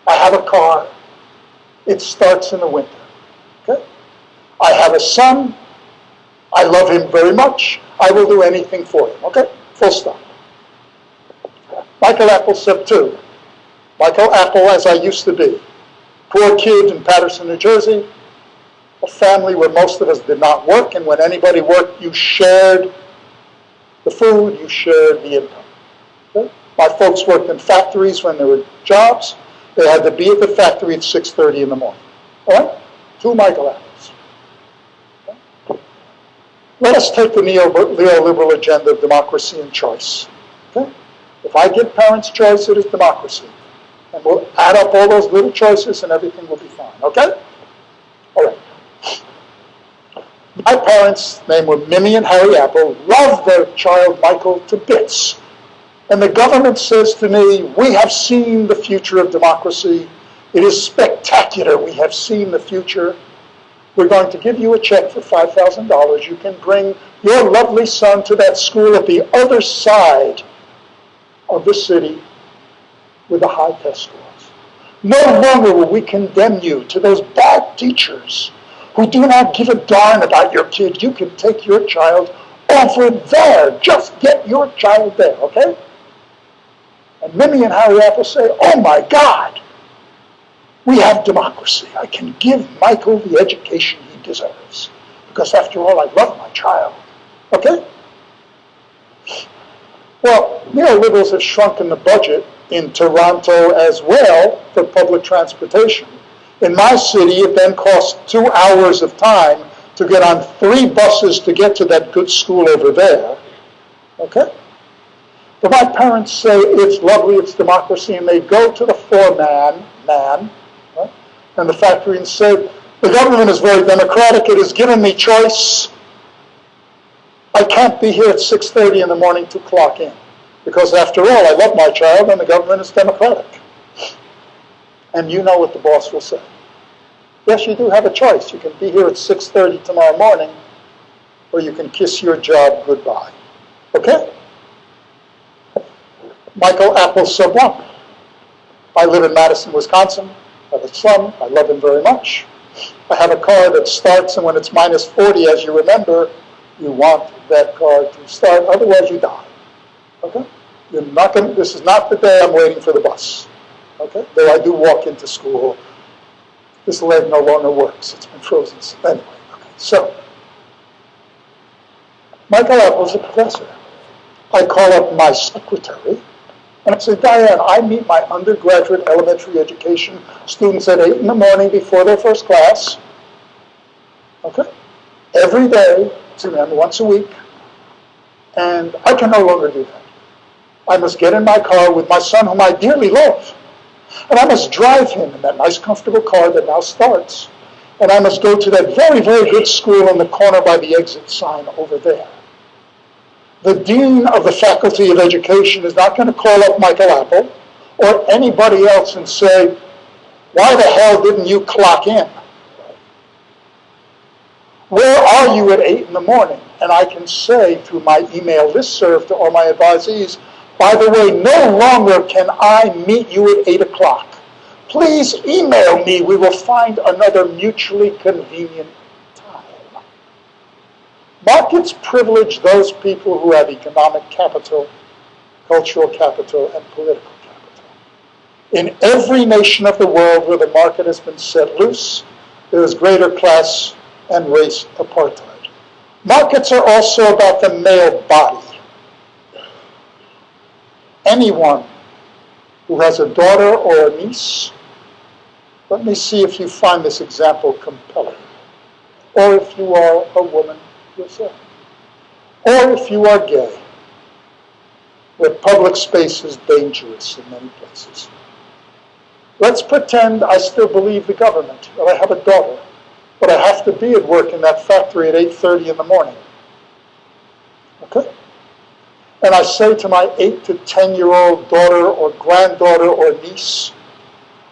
Speaker 3: I have a car, it starts in the winter. Okay? I have a son, I love him very much, I will do anything for him. Okay? Full stop. Michael Apple sub 2. Michael Apple as I used to be. Poor kid in Paterson, New Jersey, a family where most of us did not work, and when anybody worked, you shared the food, you shared the income. Okay? My folks worked in factories when there were jobs. They had to be at the factory at 6:30 in the morning. All right? Two Michael Apples. Okay? Let us take the neoliberal agenda of democracy and choice. Okay? If I give parents choice, it is democracy. And we'll add up all those little choices and everything will be fine. Okay? All right. My parents' name were Mimi and Harry Apple, loved their child Michael to bits. And the government says to me, we have seen the future of democracy. It is spectacular. We have seen the future. We're going to give you a check for $5,000. You can bring your lovely son to that school at the other side of the city with the high test scores. No longer will we condemn you to those bad teachers who do not give a darn about your kid. You can take your child over there. Just get your child there, okay? And Mimi and Harry Apple say, oh my God, we have democracy. I can give Michael the education he deserves. Because after all, I love my child. Okay? Well, neoliberals have shrunken the budget in Toronto as well for public transportation. In my city, it then costs 2 hours of time to get on 3 buses to get to that good school over there. Okay? But my parents say it's lovely, it's democracy, and they go to the foreman, right, and the factory and say, the government is very democratic, it has given me choice. I can't be here at 6:30 in the morning to clock in. Because after all, I love my child and the government is democratic. And you know what the boss will say. Yes, you do have a choice. You can be here at 6:30 tomorrow morning, or you can kiss your job goodbye. Okay? Michael Apple sub 1. I live in Madison, Wisconsin. I have a son. I love him very much. I have a car that starts, and when it's minus 40, as you remember, you want that car to start. Otherwise, you die. Okay? This is not the day I'm waiting for the bus. Okay? Though I do walk into school. This leg no longer works. It's been frozen. Anyway, okay. So, Michael Apple's a professor. I call up my secretary, and I say, Diane, I meet my undergraduate elementary education students at 8 in the morning before their first class. Okay? Every day, once a week. And I can no longer do that. I must get in my car with my son, whom I dearly love. And I must drive him in that nice, comfortable car that now starts. And I must go to that very, very good school on the corner by the exit sign over there. The dean of the Faculty of Education is not going to call up Michael Apple or anybody else and say, why the hell didn't you clock in? Where are you at 8 in the morning? And I can say through my email listserv to all my advisees, by the way, no longer can I meet you at 8 o'clock. Please email me. We will find another mutually convenient time. Markets privilege those people who have economic capital, cultural capital, and political capital. In every nation of the world where the market has been set loose, there is greater class and race apartheid. Markets are also about the male body. Anyone who has a daughter or a niece, let me see if you find this example compelling. Or if you are a woman yourself. Or if you are gay, where public space is dangerous in many places. Let's pretend I still believe the government, that I have a daughter, but I have to be at work in that factory at 8:30 in the morning. Okay? And I say to my 8 to 10-year-old daughter or granddaughter or niece,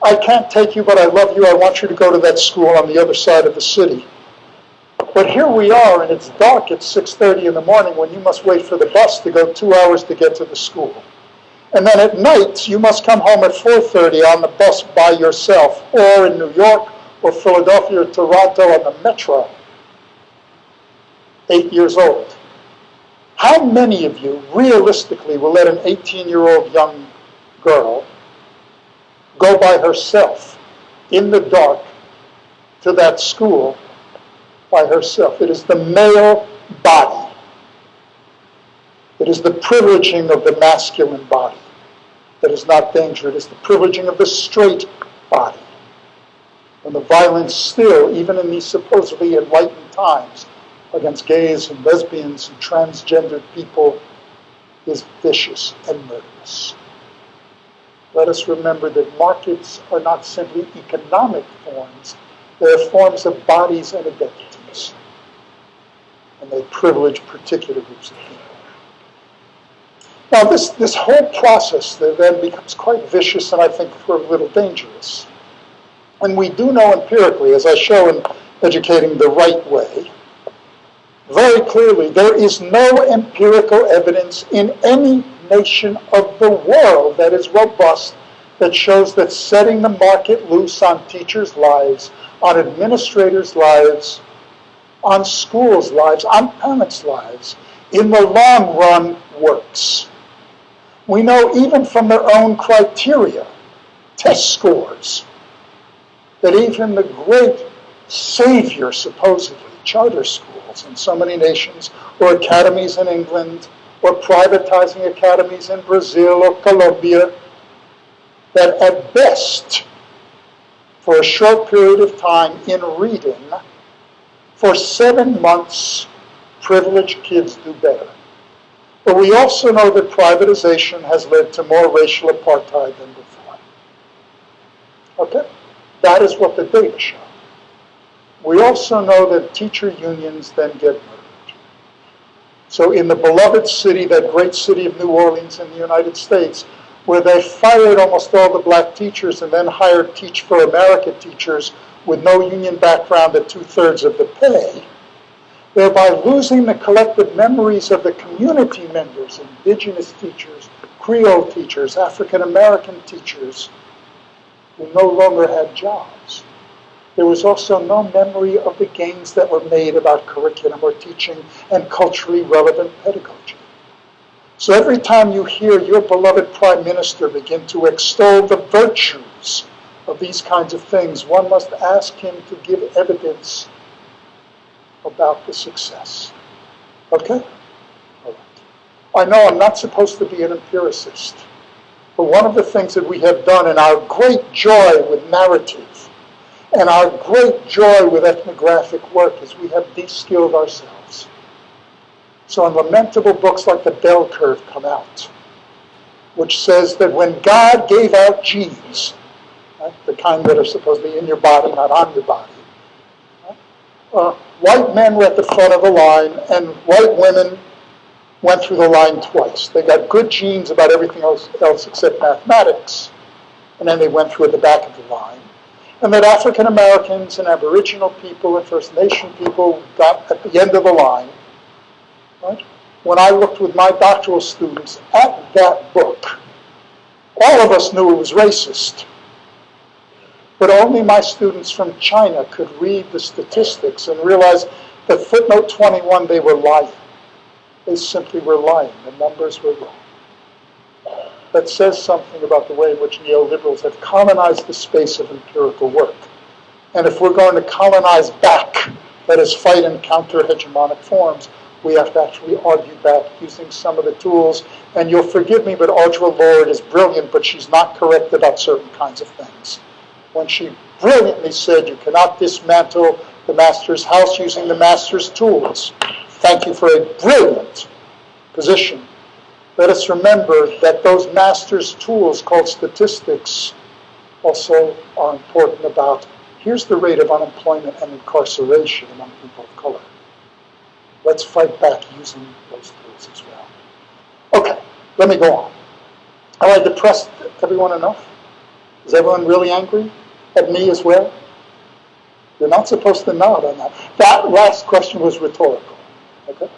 Speaker 3: I can't take you, but I love you. I want you to go to that school on the other side of the city. But here we are, and it's dark at 6:30 in the morning when you must wait for the bus to go 2 hours to get to the school. And then at night, you must come home at 4:30 on the bus by yourself, or in New York, or Philadelphia, or Toronto on the metro. 8 years old. How many of you realistically will let an 18-year-old young girl go by herself in the dark to that school by herself? It is the male body. It is the privileging of the masculine body that is not danger. It is the privileging of the straight body. And the violence still, even in these supposedly enlightened times, against gays and lesbians and transgendered people is vicious and murderous. Let us remember that markets are not simply economic forms. They are forms of bodies and identities. And they privilege particular groups of people. Now, this whole process then becomes quite vicious and I think for a little dangerous. And we do know empirically, as I show in Educating the Right Way, very clearly, there is no empirical evidence in any nation of the world that is robust that shows that setting the market loose on teachers' lives, on administrators' lives, on schools' lives, on parents' lives, in the long run works. We know even from their own criteria, test scores, that even the great savior, supposedly, charter schools in so many nations, or academies in England, or privatizing academies in Brazil or Colombia, that at best, for a short period of time in reading, for 7 months, privileged kids do better. But we also know that privatization has led to more racial apartheid than before. Okay? That is what the data show. We also know that teacher unions then get murdered. So in the beloved city, that great city of New Orleans in the United States, where they fired almost all the black teachers and then hired Teach for America teachers with no union background at 2/3 of the pay, thereby losing the collective memories of the community members, indigenous teachers, Creole teachers, African American teachers, who no longer had jobs. There was also no memory of the gains that were made about curriculum or teaching and culturally relevant pedagogy. So every time you hear your beloved Prime Minister begin to extol the virtues of these kinds of things, one must ask him to give evidence about the success. Okay? All right. I know I'm not supposed to be an empiricist, but one of the things that we have done in our great joy with narrative and our great joy with ethnographic work is we have de-skilled ourselves. So in lamentable books like The Bell Curve come out, which says that when God gave out genes, right, the kind that are supposed to be in your body, not on your body, white men were at the front of the line and white women went through the line twice. They got good genes about everything else except mathematics, and then they went through at the back of the line. And that African Americans and Aboriginal people and First Nation people got at the end of the line. Right? When I looked with my doctoral students at that book, all of us knew it was racist. But only my students from China could read the statistics and realize that footnote 21, they were lying. They simply were lying. The numbers were wrong. That says something about the way in which neoliberals have colonized the space of empirical work. And if we're going to colonize back, that is, fight and counter hegemonic forms, we have to actually argue back using some of the tools. And you'll forgive me, but Audre Lorde is brilliant, but she's not correct about certain kinds of things. When she brilliantly said you cannot dismantle the master's house using the master's tools. Thank you for a brilliant position. Let us remember that those master's tools called statistics also are important about, here's the rate of unemployment and incarceration among people of color. Let's fight back using those tools as well. Okay, let me go on. Have I depressed everyone enough? Is everyone really angry at me as well? You're not supposed to nod on that. That last question was rhetorical. Okay?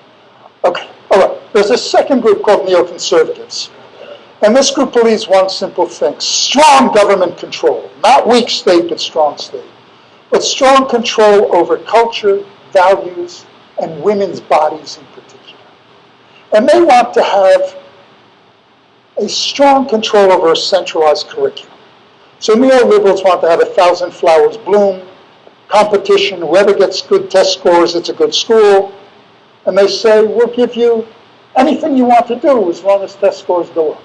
Speaker 3: Okay, all right. There's a second group called neoconservatives. And this group believes one simple thing: strong government control. Not weak state, but strong state. But strong control over culture, values, and women's bodies in particular. And they want to have a strong control over a centralized curriculum. So neoliberals want to have 1,000 flowers bloom, competition, whoever gets good test scores, it's a good school. And they say, we'll give you anything you want to do as long as test scores go up.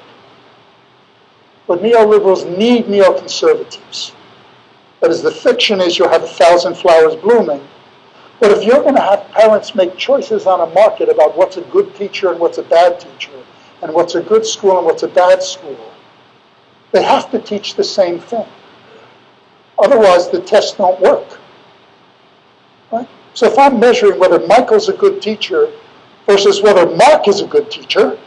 Speaker 3: But neoliberals need neoconservatives. That is, the fiction is you'll have 1,000 flowers blooming. But if you're going to have parents make choices on a market about what's a good teacher and what's a bad teacher, and what's a good school and what's a bad school, they have to teach the same thing. Otherwise, the tests don't work. Right? So if I'm measuring whether Michael's a good teacher versus whether Mark is a good teacher,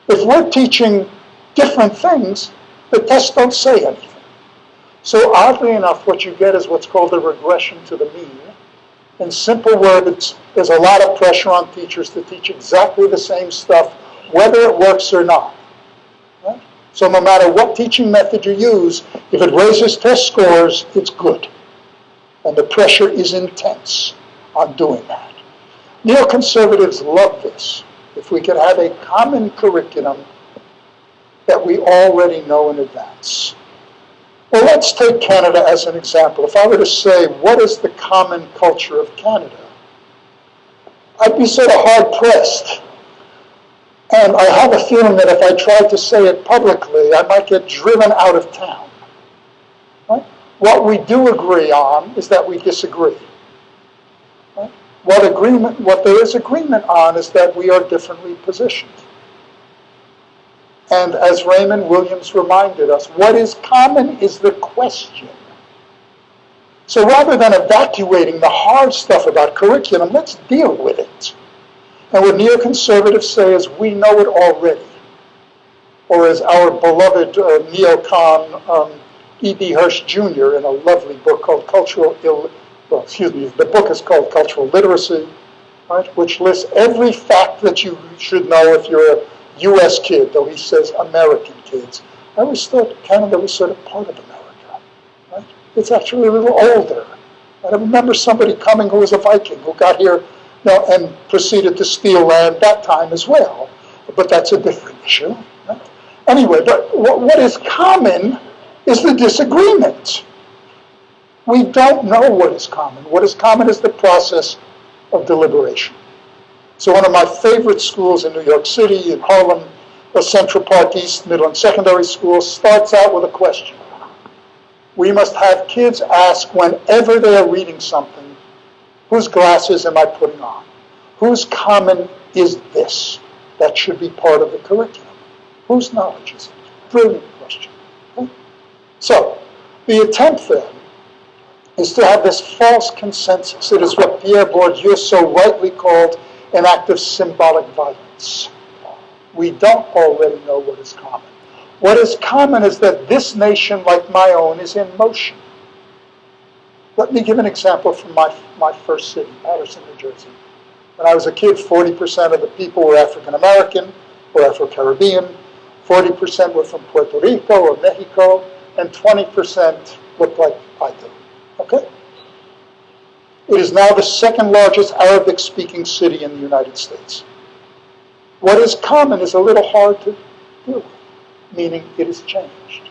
Speaker 3: if we're teaching different things, the tests don't say anything. So oddly enough, what you get is what's called a regression to the mean. In simple words, there's a lot of pressure on teachers to teach exactly the same stuff, whether it works or not. Right? So no matter what teaching method you use, if it raises test scores, it's good. And the pressure is intense on doing that. Neoconservatives love this. If we could have a common curriculum that we already know in advance. Well, let's take Canada as an example. If I were to say, what is the common culture of Canada? I'd be sort of hard-pressed. And I have a feeling that if I tried to say it publicly, I might get driven out of town. Right? What we do agree on is that we disagree. Right? What there is agreement on is that we are differently positioned. And as Raymond Williams reminded us, what is common is the question. So rather than evacuating the hard stuff about curriculum, let's deal with it. And what neoconservatives say is, we know it already. Or as our beloved neocon E.B. Hirsch Jr. in a lovely book called the book is called Cultural Literacy, right, which lists every fact that you should know if you're a U.S. kid, though he says American kids. I always thought Canada was sort of part of America. Right? It's actually a little older. And I remember somebody coming who was a Viking who got here and proceeded to steal land that time as well. but that's a different issue. Right? Anyway, but what is common is the disagreement. We don't know what is common. What is common is the process of deliberation. So one of my favorite schools in New York City, in Harlem, Central Park East Middle and Secondary School, starts out with a question. We must have kids ask whenever they are reading something, whose glasses am I putting on? Whose common is this? That should be part of the curriculum. Whose knowledge is it? Brilliant question. Okay? So, the attempt then is to have this false consensus. It is what Pierre Bourdieu so rightly called an act of symbolic violence. We don't already know what is common. What is common is that this nation, like my own, is in motion. Let me give an example from my first city, Paterson, New Jersey. When I was a kid, 40% of the people were African American or Afro-Caribbean, 40% were from Puerto Rico or Mexico, and 20% looked like I do. Okay? It is now the second largest Arabic-speaking city in the United States. What is common is a little hard to deal with, meaning it has changed.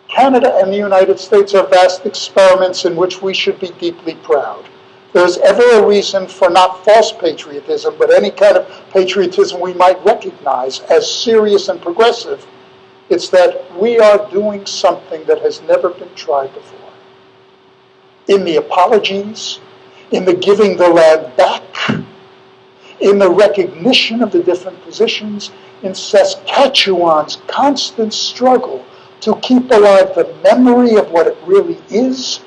Speaker 3: Canada and the United States are vast experiments in which we should be deeply proud. There's ever a reason for not false patriotism, but any kind of patriotism we might recognize as serious and progressive. It's that we are doing something that has never been tried before. In the apologies, in the giving the land back, in the recognition of the different positions, in Saskatchewan's constant struggle to keep alive the memory of what it really is,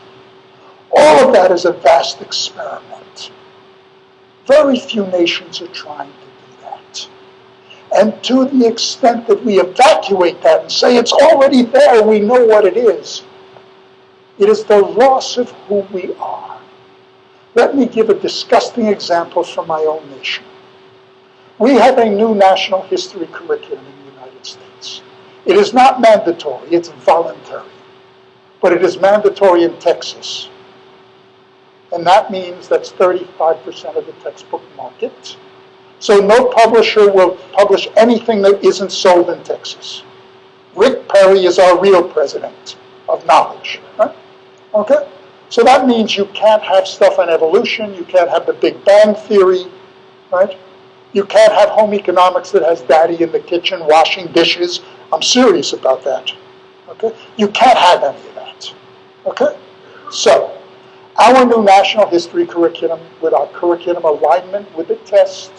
Speaker 3: all of that is a vast experiment. Very few nations are trying to do that. And to the extent that we evacuate that and say it's already there, we know what it is the loss of who we are. Let me give a disgusting example from my own nation. We have a new national history curriculum in the United States. It is not mandatory, it's voluntary. But it is mandatory in Texas. And that means that's 35% of the textbook market. So no publisher will publish anything that isn't sold in Texas. Rick Perry is our real president of knowledge. Right? Okay? So that means you can't have stuff on evolution, you can't have the Big Bang Theory, right? You can't have home economics that has daddy in the kitchen washing dishes. I'm serious about that. Okay? You can't have any of that. Okay? So, our new national history curriculum, with our curriculum alignment with the test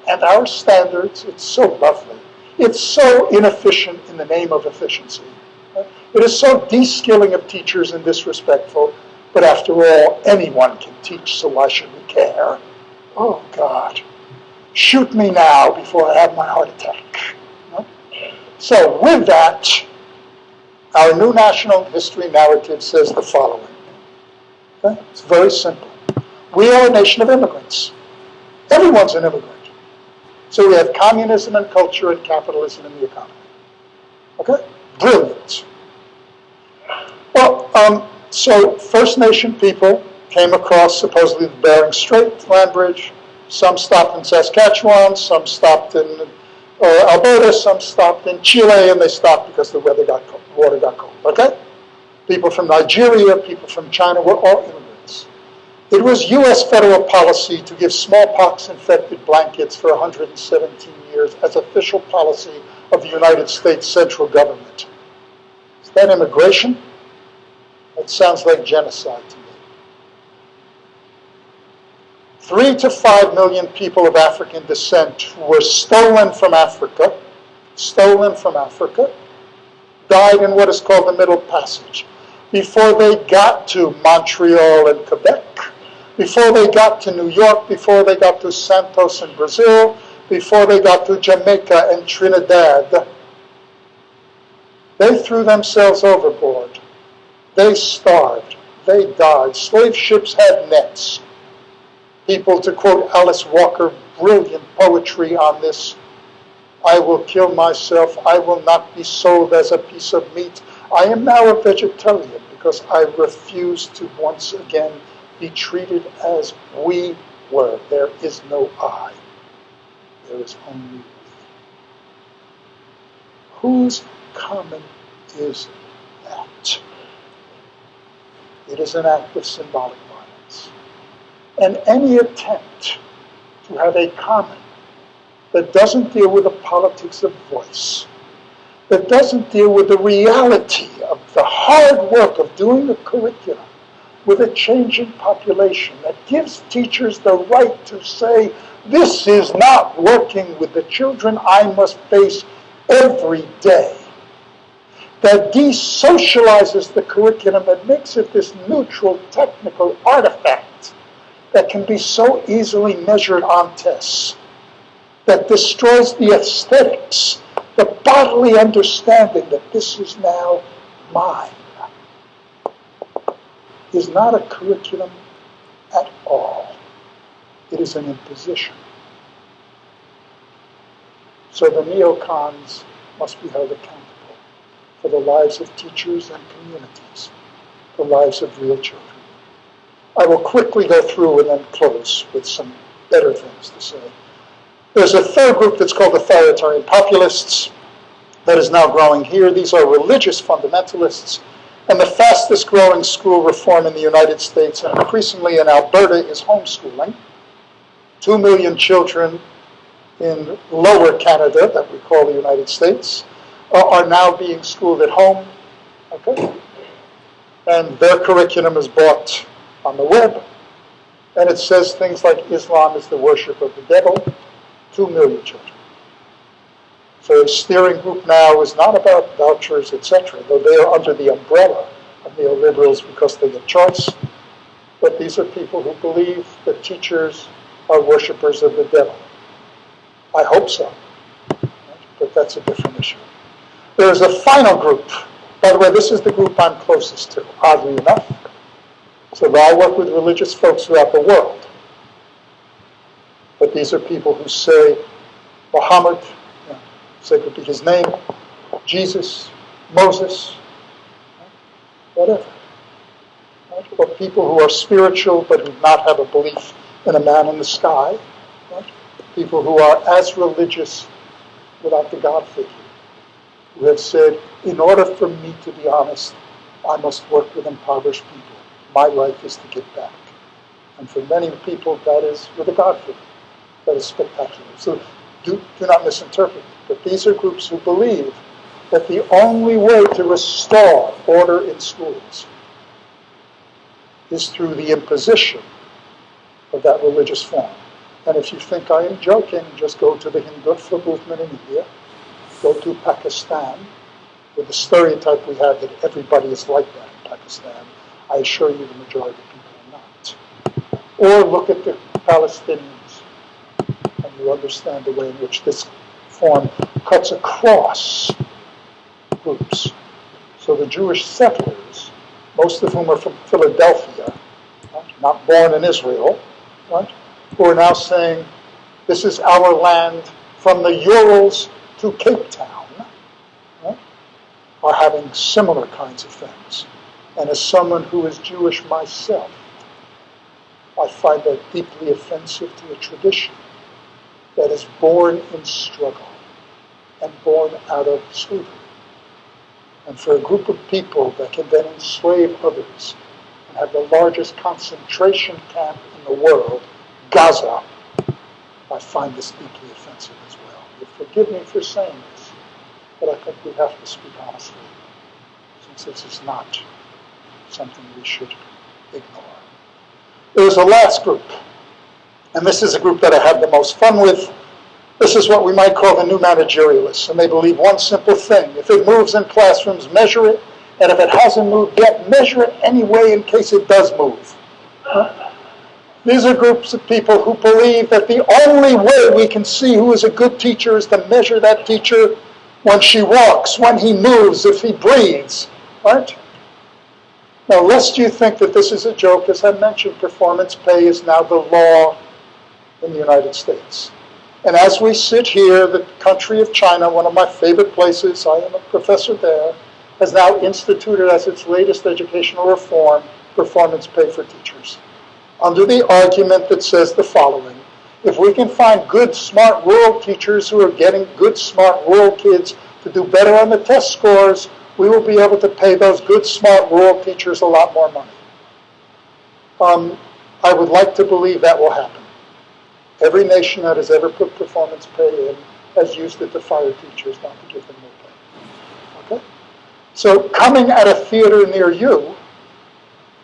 Speaker 3: and our standards, it's so lovely. It's so inefficient in the name of efficiency. Right? It is so de-skilling of teachers and disrespectful, but after all, anyone can teach, so why should we care? Oh, God. Shoot me now before I have my heart attack. Right? So with that, our new national history narrative says the following. Okay? It's very simple. We are a nation of immigrants. Everyone's an immigrant. So we have communism and culture and capitalism in the economy. Okay? Brilliant. Well, so First Nation people came across supposedly the Bering Strait, land bridge. Some stopped in Saskatchewan, some stopped in Alberta, some stopped in Chile, and they stopped because the water got cold. Okay? People from Nigeria, people from China were all immigrants. It was U.S. federal policy to give smallpox-infected blankets for 117 years as official policy of the United States central government. Is that immigration? That sounds like genocide to me. 3 to 5 million people of African descent were stolen from Africa, died in what is called the Middle Passage. Before they got to Montreal and Quebec, before they got to New York, before they got to Santos in Brazil, before they got to Jamaica and Trinidad, they threw themselves overboard. They starved. They died. Slave ships had nets. People, to quote Alice Walker, brilliant poetry on this, I will kill myself. I will not be sold as a piece of meat. I am now a vegetarian because I refuse to once again be treated as we were. There is no I. There is only we. Whose common is that? It is an act of symbolic violence. And any attempt to have a common that doesn't deal with the politics of voice, that doesn't deal with the reality of the hard work of doing the curriculum with a changing population, that gives teachers the right to say, this is not working with the children I must face every day, that desocializes the curriculum, that makes it this neutral technical artifact that can be so easily measured on tests, that destroys the aesthetics, the bodily understanding that this is now mine, is not a curriculum at all. It is an imposition. So the neocons must be held accountable for the lives of teachers and communities, the lives of real children. I will quickly go through and then close with some better things to say. There's a third group that's called authoritarian populists that is now growing here. These are religious fundamentalists. And the fastest growing school reform in the United States, and increasingly in Alberta, is homeschooling. 2 million children in lower Canada, that we call the United States, are now being schooled at home. Okay? And their curriculum is bought on the web. And it says things like Islam is the worship of the devil. 2 million children. So a steering group now is not about vouchers, etc., though they are under the umbrella of neoliberals because they get choice. But these are people who believe that teachers are worshippers of the devil. I hope so, but that's a different issue. There's a final group. By the way, this is the group I'm closest to, oddly enough. So I work with religious folks throughout the world. But these are people who say Muhammad, sacred be his name, Jesus, Moses, whatever. Right? Or people who are spiritual but who do not have a belief in a man in the sky. Right? People who are as religious without the God figure, who have said, in order for me to be honest, I must work with impoverished people. My life is to give back. And for many people, that is with a God figure. That is spectacular. So do not misinterpret it. But these are groups who believe that the only way to restore order in schools is through the imposition of that religious form. And if you think I am joking, just go to the Hindutva movement in India, go to Pakistan, with the stereotype we have that everybody is like that in Pakistan. I assure you the majority of people are not. Or look at the Palestinians, and you understand the way in which this form cuts across groups. So the Jewish settlers, most of whom are from Philadelphia, right, not born in Israel, right, who are now saying, this is our land from the Urals to Cape Town, right, are having similar kinds of things. And as someone who is Jewish myself, I find that deeply offensive to a tradition that is born in struggle and born out of slavery. And for a group of people that can then enslave others and have the largest concentration camp in the world, Gaza, I find this deeply offensive as well. You'll forgive me for saying this, but I think we have to speak honestly, since this is not something we should ignore. There's a last group, and this is a group that I have the most fun with. This is what we might call the new managerialists, and they believe one simple thing. If it moves in classrooms, measure it, and if it hasn't moved yet, measure it anyway in case it does move. These are groups of people who believe that the only way we can see who is a good teacher is to measure that teacher when she walks, when he moves, if he breathes, right? Now, lest you think that this is a joke, as I mentioned, performance pay is now the law in the United States. And as we sit here, the country of China, one of my favorite places, I am a professor there, has now instituted as its latest educational reform performance pay for teachers, under the argument that says the following: if we can find good, smart rural teachers who are getting good, smart rural kids to do better on the test scores, we will be able to pay those good, smart rural teachers a lot more money. I would like to believe that will happen. Every nation that has ever put performance pay in has used it to fire teachers, not to give them more pay. Okay? So coming at a theater near you,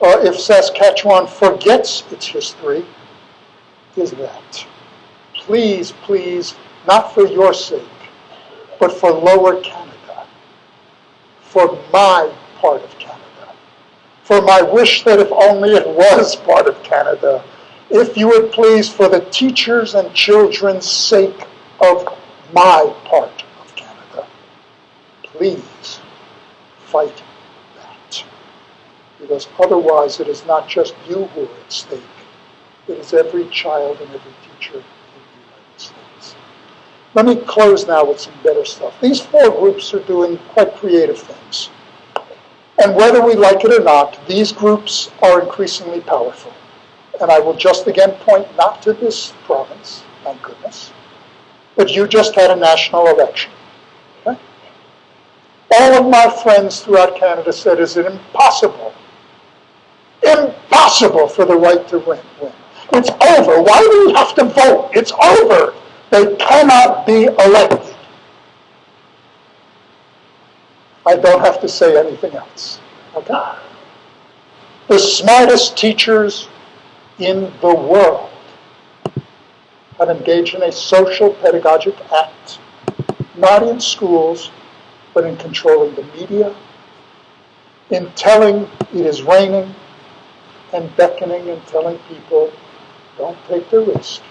Speaker 3: if Saskatchewan forgets its history, is that. Please, please, not for your sake, but for Lower Canada, for my part of Canada, for my wish that if only it was part of Canada, if you would please, for the teachers' and children's sake of my part of Canada, please fight that. Because otherwise it is not just you who are at stake, it is every child and every teacher in the United States. Let me close now with some better stuff. These 4 groups are doing quite creative things. And whether we like it or not, these groups are increasingly powerful. And I will just again point not to this province, thank goodness, but you just had a national election. Okay? All of my friends throughout Canada said, is it impossible for the right to win? It's over. Why do we have to vote? It's over. They cannot be elected. I don't have to say anything else. Okay? The smartest teachers in the world have engaged in a social pedagogic act, not in schools, but in controlling the media, in telling it is raining, and beckoning and telling people, don't take the risk.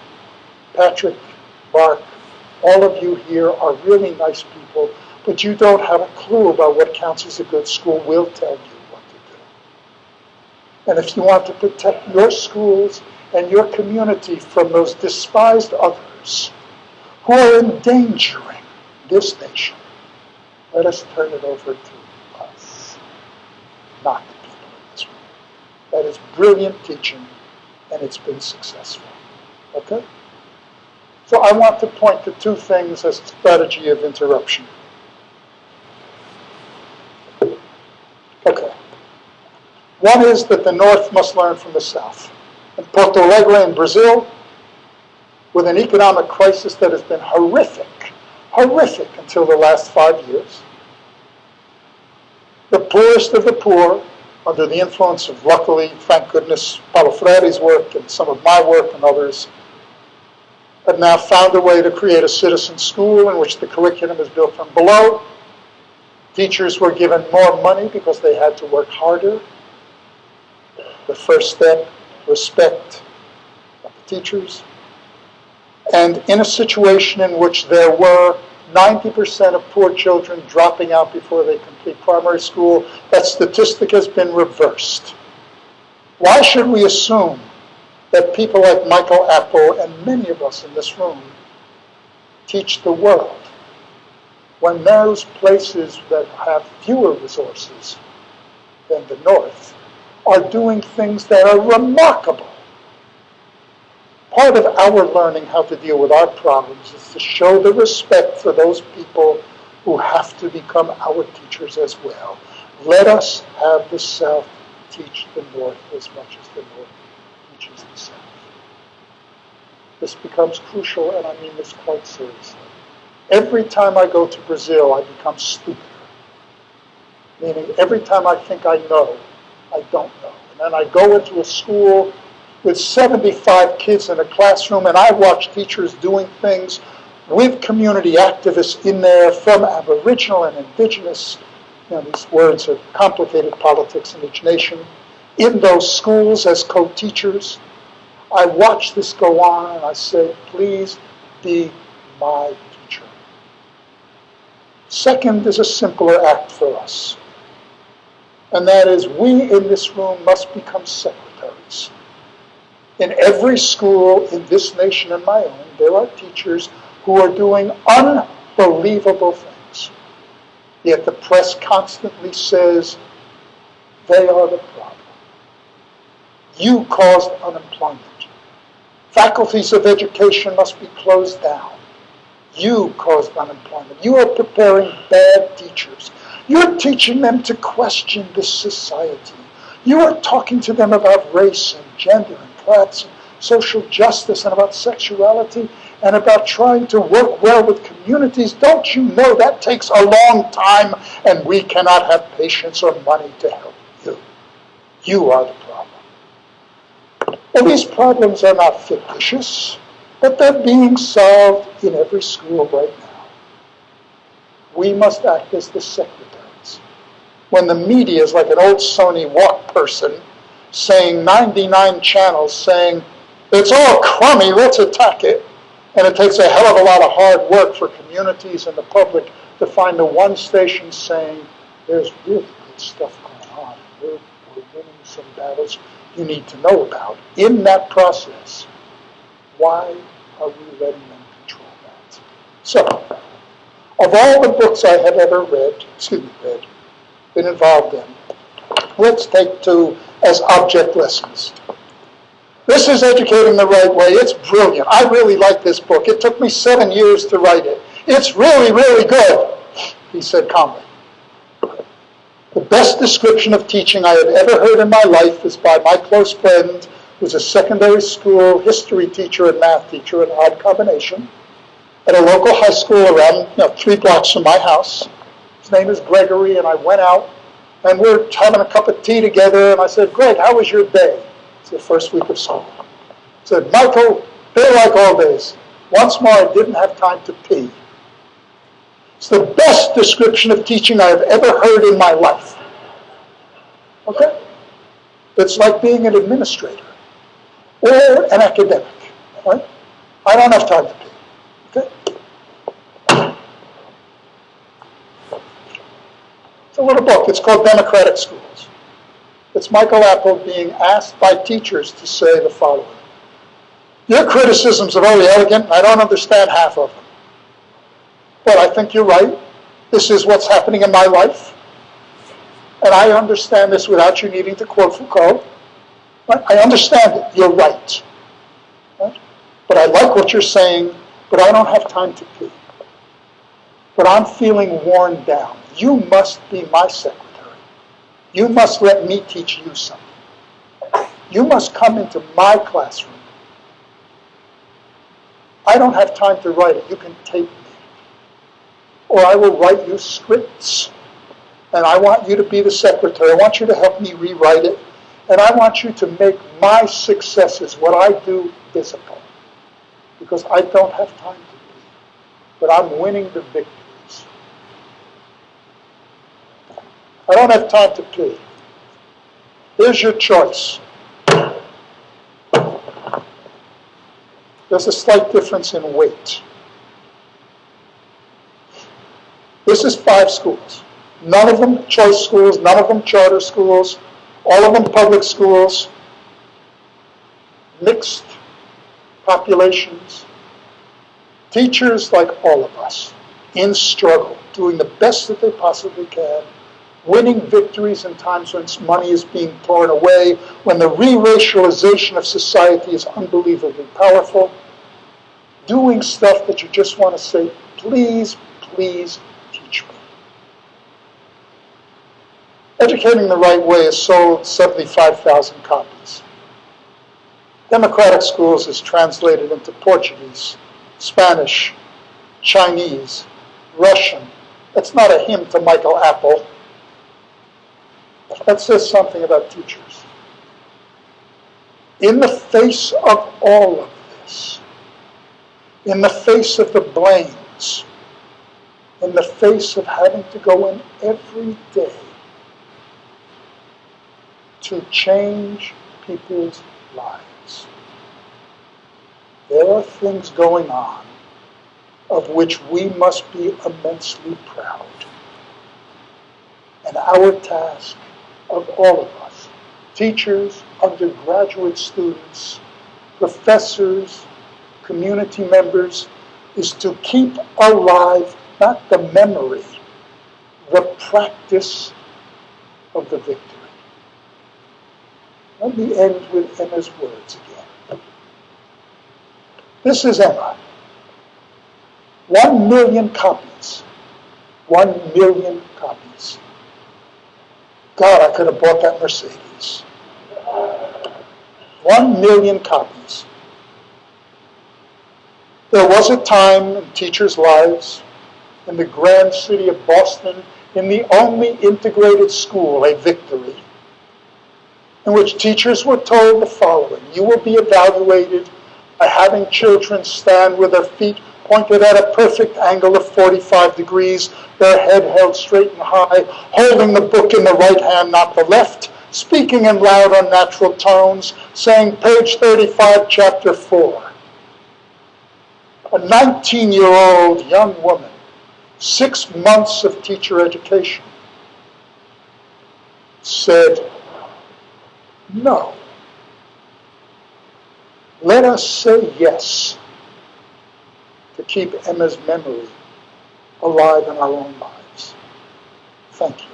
Speaker 3: Patrick, Mark, all of you here are really nice people, but you don't have a clue about what counts as a good school. We'll tell you what to do. And if you want to protect your schools and your community from those despised others who are endangering this nation, let us turn it over to us, not the people in this room. That is brilliant teaching, and it's been successful. Okay? So I want to point to 2 things as a strategy of interruption. Okay. One is that the North must learn from the South. In Porto Alegre in Brazil, with an economic crisis that has been horrific until the last 5 years, the poorest of the poor, under the influence of, luckily, thank goodness, Paulo Freire's work and some of my work and others, have now found a way to create a citizen school in which the curriculum is built from below. Teachers were given more money because they had to work harder. The first step, respect of the teachers. And in a situation in which there were 90% of poor children dropping out before they complete primary school, that statistic has been reversed. Why should we assume that people like Michael Apple and many of us in this room teach the world when those places that have fewer resources than the North are doing things that are remarkable? Part of our learning how to deal with our problems is to show the respect for those people who have to become our teachers as well. Let us have the South teach the North as much as the North teaches the South. This becomes crucial, and I mean this quite seriously. Every time I go to Brazil, I become stupider. Meaning, every time I think I know, I don't know. And then I go into a school with 75 kids in a classroom, and I watch teachers doing things with community activists in there from Aboriginal and Indigenous, these words are complicated politics in each nation, in those schools as co-teachers. I watch this go on, and I say, please be my teacher. Second is a simpler act for us, and that is we in this room must become secretaries. In every school in this nation and my own, there are teachers who are doing unbelievable things. Yet the press constantly says, they are the problem. You caused unemployment. Faculties of education must be closed down. You caused unemployment. You are preparing bad teachers. You're teaching them to question this society. You are talking to them about race and gender and class and social justice and about sexuality and about trying to work well with communities. Don't you know that takes a long time and we cannot have patience or money to help you? You are the problem. Well, these problems are not fictitious, but they're being solved in every school right now. We must act as the secretaries. When the media is like an old Sony walk person saying 99 channels saying, it's all crummy, let's attack it. And it takes a hell of a lot of hard work for communities and the public to find the one station saying, there's really good stuff going on. We're winning some battles you need to know about. In that process, why are we letting them control that? So, of all the books I have ever been involved in, let's take two as object lessons. This is Educating the Right Way. It's brilliant. I really like this book. It took me 7 years to write it. It's really, really good, he said calmly. The best description of teaching I have ever heard in my life is by my close friend, who's a secondary school history teacher and math teacher, an odd combination, at a local high school around 3 blocks from my house. His name is Gregory, and I went out, and we're having a cup of tea together, and I said, Greg, how was your day? It's the first week of school. I said, Michael, day like all days. Once more, I didn't have time to pee. It's the best description of teaching I have ever heard in my life. Okay? It's like being an administrator or an academic. Right? I don't have time to pee. Okay? It's a little book. It's called Democratic Schools. It's Michael Apple being asked by teachers to say the following. Your criticisms are very elegant, and I don't understand half of them. But I think you're right. This is what's happening in my life. And I understand this without you needing to quote Foucault. Right? I understand it. You're right. Right. But I like what you're saying, but I don't have time to pee. But I'm feeling worn down. You must be my secretary. You must let me teach you something. You must come into my classroom. I don't have time to write it. You can tape me. Or I will write you scripts. And I want you to be the secretary. I want you to help me rewrite it. And I want you to make my successes, what I do, visible. Because I don't have time to do it. But I'm winning the victories. I don't have time to play. Here's your choice. There's a slight difference in weight. This is 5 schools. None of them choice schools, none of them charter schools, all of them public schools, mixed populations, teachers like all of us, in struggle, doing the best that they possibly can, winning victories in times when money is being torn away, when the re-racialization of society is unbelievably powerful, doing stuff that you just want to say, please, please teach me. Educating the Right Way has sold 75,000 copies. Democratic Schools is translated into Portuguese, Spanish, Chinese, Russian. That's not a hymn to Michael Apple. That says something about teachers. In the face of all of this, in the face of the blames, in the face of having to go in every day to change people's lives, there are things going on of which we must be immensely proud. And our task of all of us, teachers, undergraduate students, professors, community members, is to keep alive not the memory, the practice of the victory. Let me end with Emma's words again. This is Emma. 1 million copies. 1 million copies. God, I could have bought that Mercedes. 1 million copies. There was a time in teachers' lives in the grand city of Boston, in the only integrated school, a victory, in which teachers were told the following: you will be evaluated by having children stand with their feet pointed at a perfect angle of 45 degrees, their head held straight and high, holding the book in the right hand, not the left, speaking in loud, unnatural tones, saying, page 35, chapter 4. A 19-year-old young woman, 6 months of teacher education, said, no. Let us say yes to keep Emma's memory alive in our own lives. Thank you.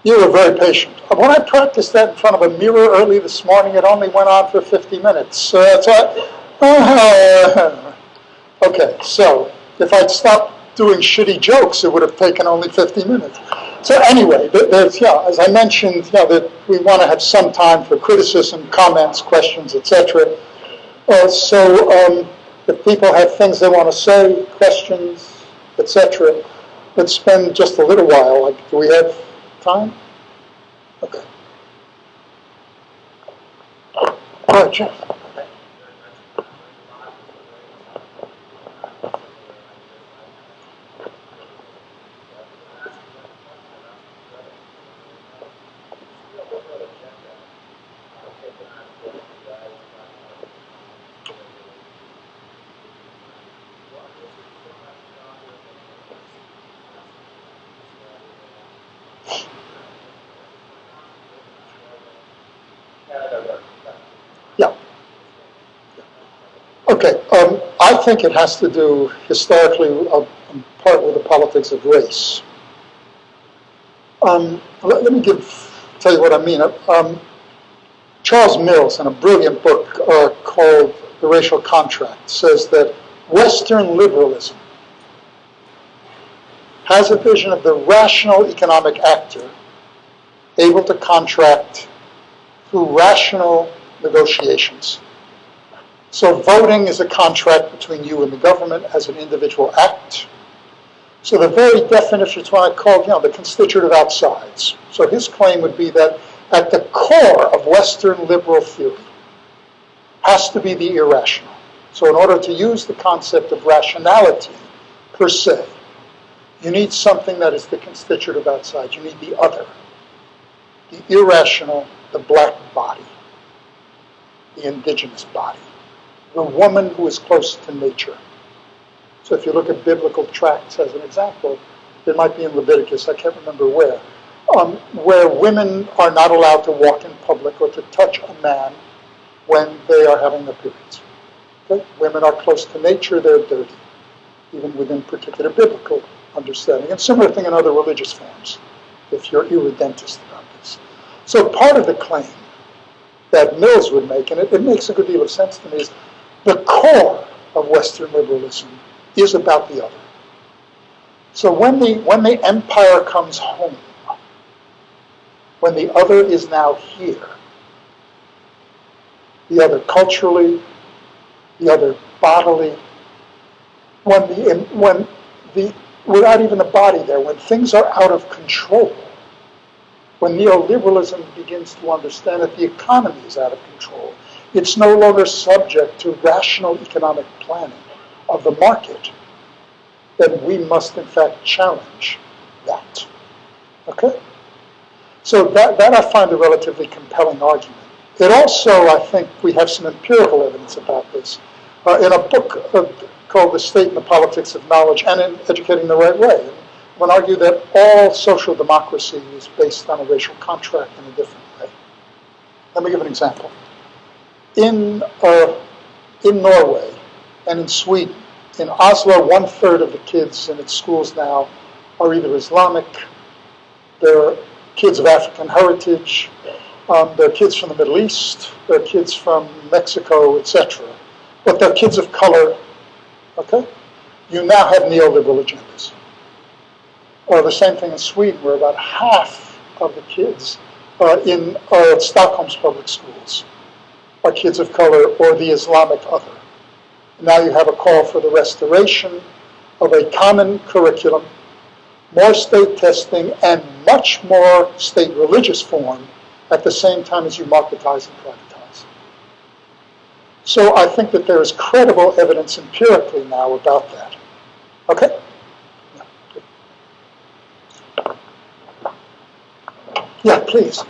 Speaker 3: You were very patient. When I practiced that in front of a mirror early this morning, it only went on for 50 minutes. Okay, so if I'd stopped doing shitty jokes, it would have taken only 50 minutes. So anyway, there's, as I mentioned, that we want to have some time for criticism, comments, questions, etc. If people have things they want to say, questions, etc., let's spend just a little while. Do we have time? Okay. All right, Jeff. Yeah. Okay. I think it has to do historically in part with the politics of race. Let me tell you what I mean. Charles Mills, in a brilliant book called The Racial Contract, says that Western liberalism has a vision of the rational economic actor able to contract through rational negotiations. So voting is a contract between you and the government as an individual act. So the very definition is what I call, the constitutive outsides. So his claim would be that at the core of Western liberal theory has to be the irrational. So in order to use the concept of rationality per se, you need something that is the constitutive outside. You need the other, the irrational, the black body, the indigenous body, the woman who is close to nature. So if you look at biblical tracts as an example, it might be in Leviticus, I can't remember where women are not allowed to walk in public or to touch a man when they are having their periods. Okay? Women are close to nature, they're dirty, even within particular biblical understanding. And similar thing in other religious forms, if you're irredentist about this. So part of the claim that Mills would make, and it makes a good deal of sense to me, is the core of Western liberalism is about the other. So when the empire comes home, when the other is now here, the other culturally, the other bodily, without even the body there, when things are out of control, when neoliberalism begins to understand that the economy is out of control, it's no longer subject to rational economic planning of the market, then we must in fact challenge that. Okay? So that I find a relatively compelling argument. It also, I think, we have some empirical evidence about this. In a book called The State and the Politics of Knowledge and in Educating the Right Way, one argued that all social democracy is based on a racial contract in a different way. Let me give an example. In Norway and in Sweden, in Oslo, 1/3 of the kids in its schools now are either Islamic, they're kids of African heritage, they're kids from the Middle East, they're kids from Mexico, etc. But they're kids of color, okay? You now have neoliberal agendas. Or the same thing in Sweden, where about half of the kids in Stockholm's public schools are kids of color or the Islamic other. Now you have a call for the restoration of a common curriculum, more state testing, and much more state religious form at the same time as you marketize and privatize. So I think that there is credible evidence empirically now about that. Okay? Yeah, please.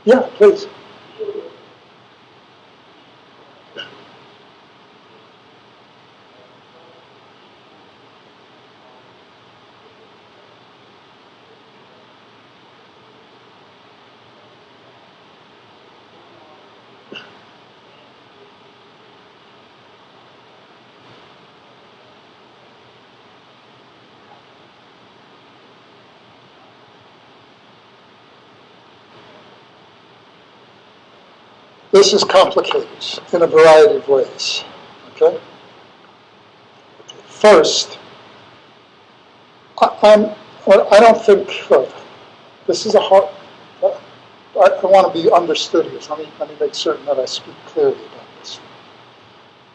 Speaker 3: Yeah, please. This is complicated in a variety of ways. Okay? First, I don't think this is a hard. I want to be understood here, so let me make certain that I speak clearly about this.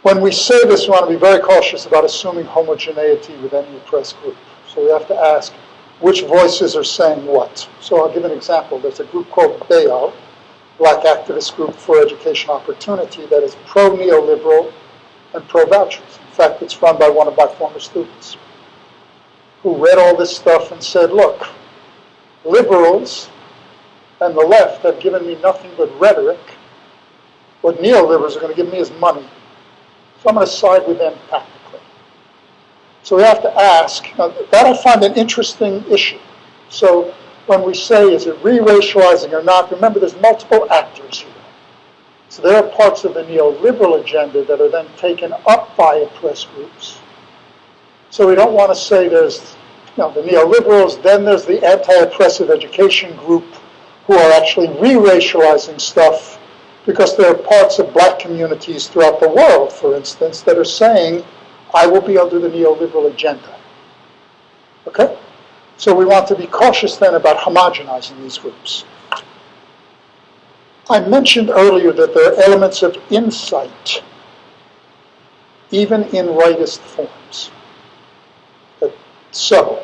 Speaker 3: When we say this, we want to be very cautious about assuming homogeneity with any oppressed group. So we have to ask which voices are saying what. So I'll give an example. There's a group called BEO, Black Activist Group for Education Opportunity, that is pro-neoliberal and pro-vouchers. In fact, it's run by one of my former students who read all this stuff and said, look, liberals and the left have given me nothing but rhetoric. What neoliberals are going to give me is money. So I'm going to side with them practically. So we have to ask, now that I find an interesting issue. So when we say, is it re-racializing or not, remember there's multiple actors here. So there are parts of the neoliberal agenda that are then taken up by oppressed groups. So we don't want to say there's the neoliberals, then there's the anti-oppressive education group who are actually re-racializing stuff because there are parts of black communities throughout the world, for instance, that are saying, I will be under the neoliberal agenda. Okay? So we want to be cautious then about homogenizing these groups. I mentioned earlier that there are elements of insight, even in rightist forms. So,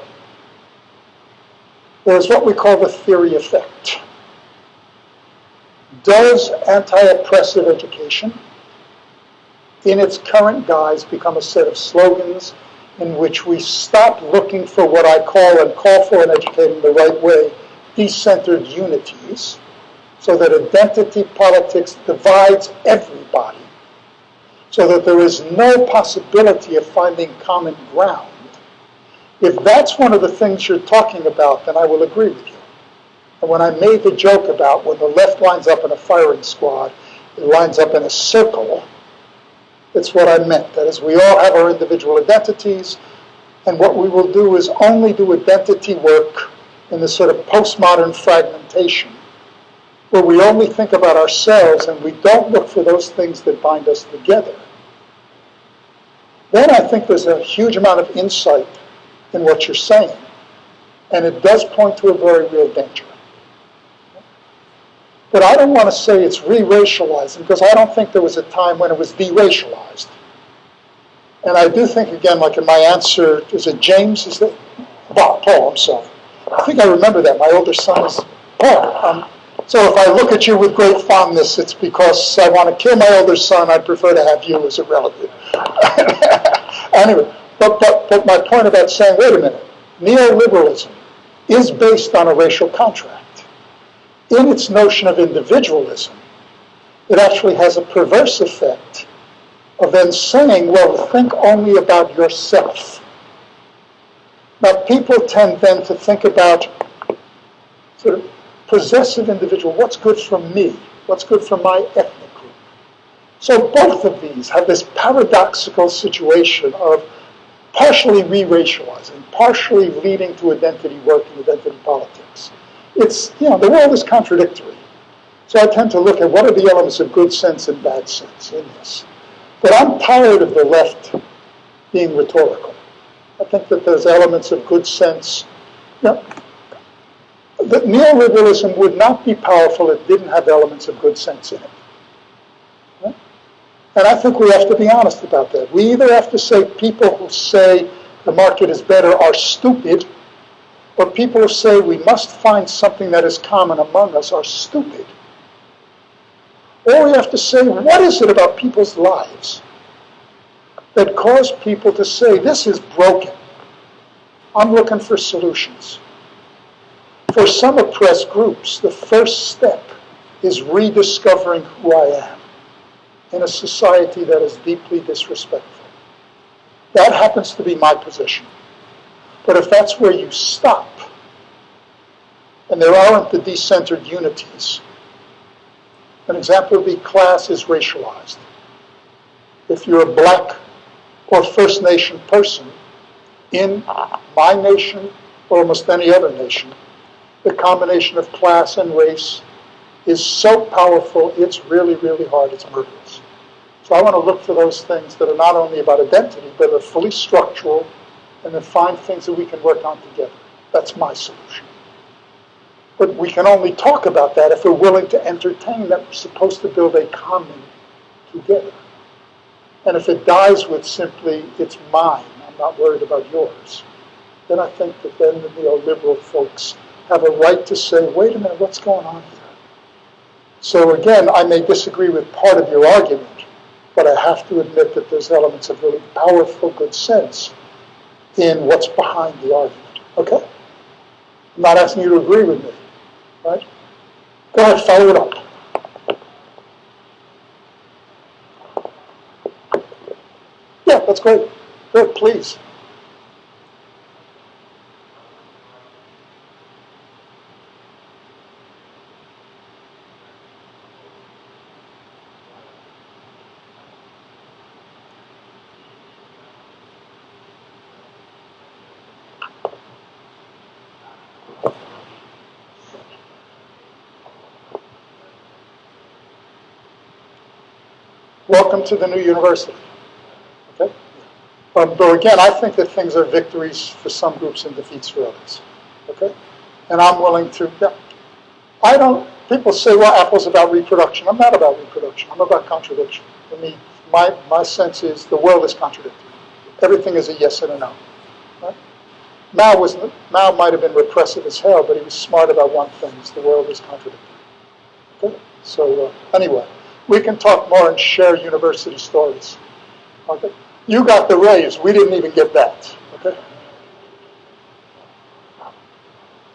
Speaker 3: there's what we call the theory effect. Does anti-oppressive education, in its current guise, become a set of slogans in which we stop looking for what I call for in educating the right way, de-centered unities, so that identity politics divides everybody, so that there is no possibility of finding common ground? If that's one of the things you're talking about, then I will agree with you. And when I made the joke about when the left lines up in a firing squad, it lines up in a circle, it's what I meant. That is, we all have our individual identities, and what we will do is only do identity work in this sort of postmodern fragmentation, where we only think about ourselves and we don't look for those things that bind us together. Then I think there's a huge amount of insight in what you're saying, and it does point to a very real danger. But I don't want to say it's re-racializing, because I don't think there was a time when it was de-racialized. And I do think, again, like in my answer, is it James? Is it Paul? I'm sorry. I think I remember that. My older son is Paul. So if I look at you with great fondness, it's because I want to kill my older son. I'd prefer to have you as a relative. Anyway, but my point about saying, wait a minute, neoliberalism is based on a racial contract. In its notion of individualism, it actually has a perverse effect of then saying, well, think only about yourself. Now, people tend then to think about sort of possessive individual, what's good for me, what's good for my ethnic group. So both of these have this paradoxical situation of partially re-racializing, partially leading to identity work and identity politics. It's, the world is contradictory. So I tend to look at what are the elements of good sense and bad sense in this. But I'm tired of the left being rhetorical. I think that there's elements of good sense. That neoliberalism would not be powerful if it didn't have elements of good sense in it. Right? And I think we have to be honest about that. We either have to say people who say the market is better are stupid, or people who say we must find something that is common among us are stupid. Or we have to say, what is it about people's lives that cause people to say, this is broken. I'm looking for solutions. For some oppressed groups, the first step is rediscovering who I am in a society that is deeply disrespectful. That happens to be my position. But if that's where you stop, and there aren't the decentered unities, an example would be class is racialized. If you're a black or First Nation person in my nation or almost any other nation, the combination of class and race is so powerful, it's really, really hard, it's murderous. So I want to look for those things that are not only about identity, but are fully structural, and then find things that we can work on together. That's my solution. But we can only talk about that if we're willing to entertain that we're supposed to build a common together. And if it dies with simply, it's mine, I'm not worried about yours, then I think that then the neoliberal folks have a right to say, wait a minute, what's going on here? So again, I may disagree with part of your argument, but I have to admit that there's elements of really powerful good sense in what's behind the argument, okay? I'm not asking you to agree with me, right? Go ahead, follow it up. Yeah, that's great. Good, please. Welcome to the new university. Okay? But again, I think that things are victories for some groups and defeats for others. Okay? And I'm willing to, people say, well, Apple's about reproduction. I'm not about reproduction. I'm about contradiction. For me, my sense is the world is contradictory. Everything is a yes and a no. Right? Mao might have been repressive as hell, but he was smart about one thing, is the world is contradictory. Okay? So anyway, we can talk more and share university stories. Okay? You got the raise. We didn't even get that. Okay?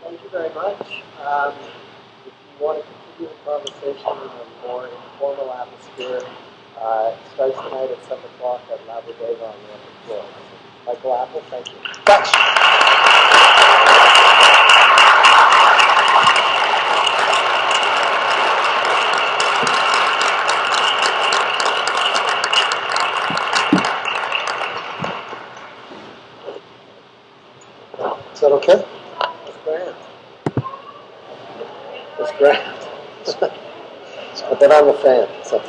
Speaker 1: Thank you very much. If you want to continue the conversation in a more informal atmosphere, it starts tonight at 7 o'clock at La Bodega on the upper floor. Michael Apple, thank you.
Speaker 3: Thanks. Is that okay?
Speaker 1: That's grand. That's grand. But then I'm a fan. So.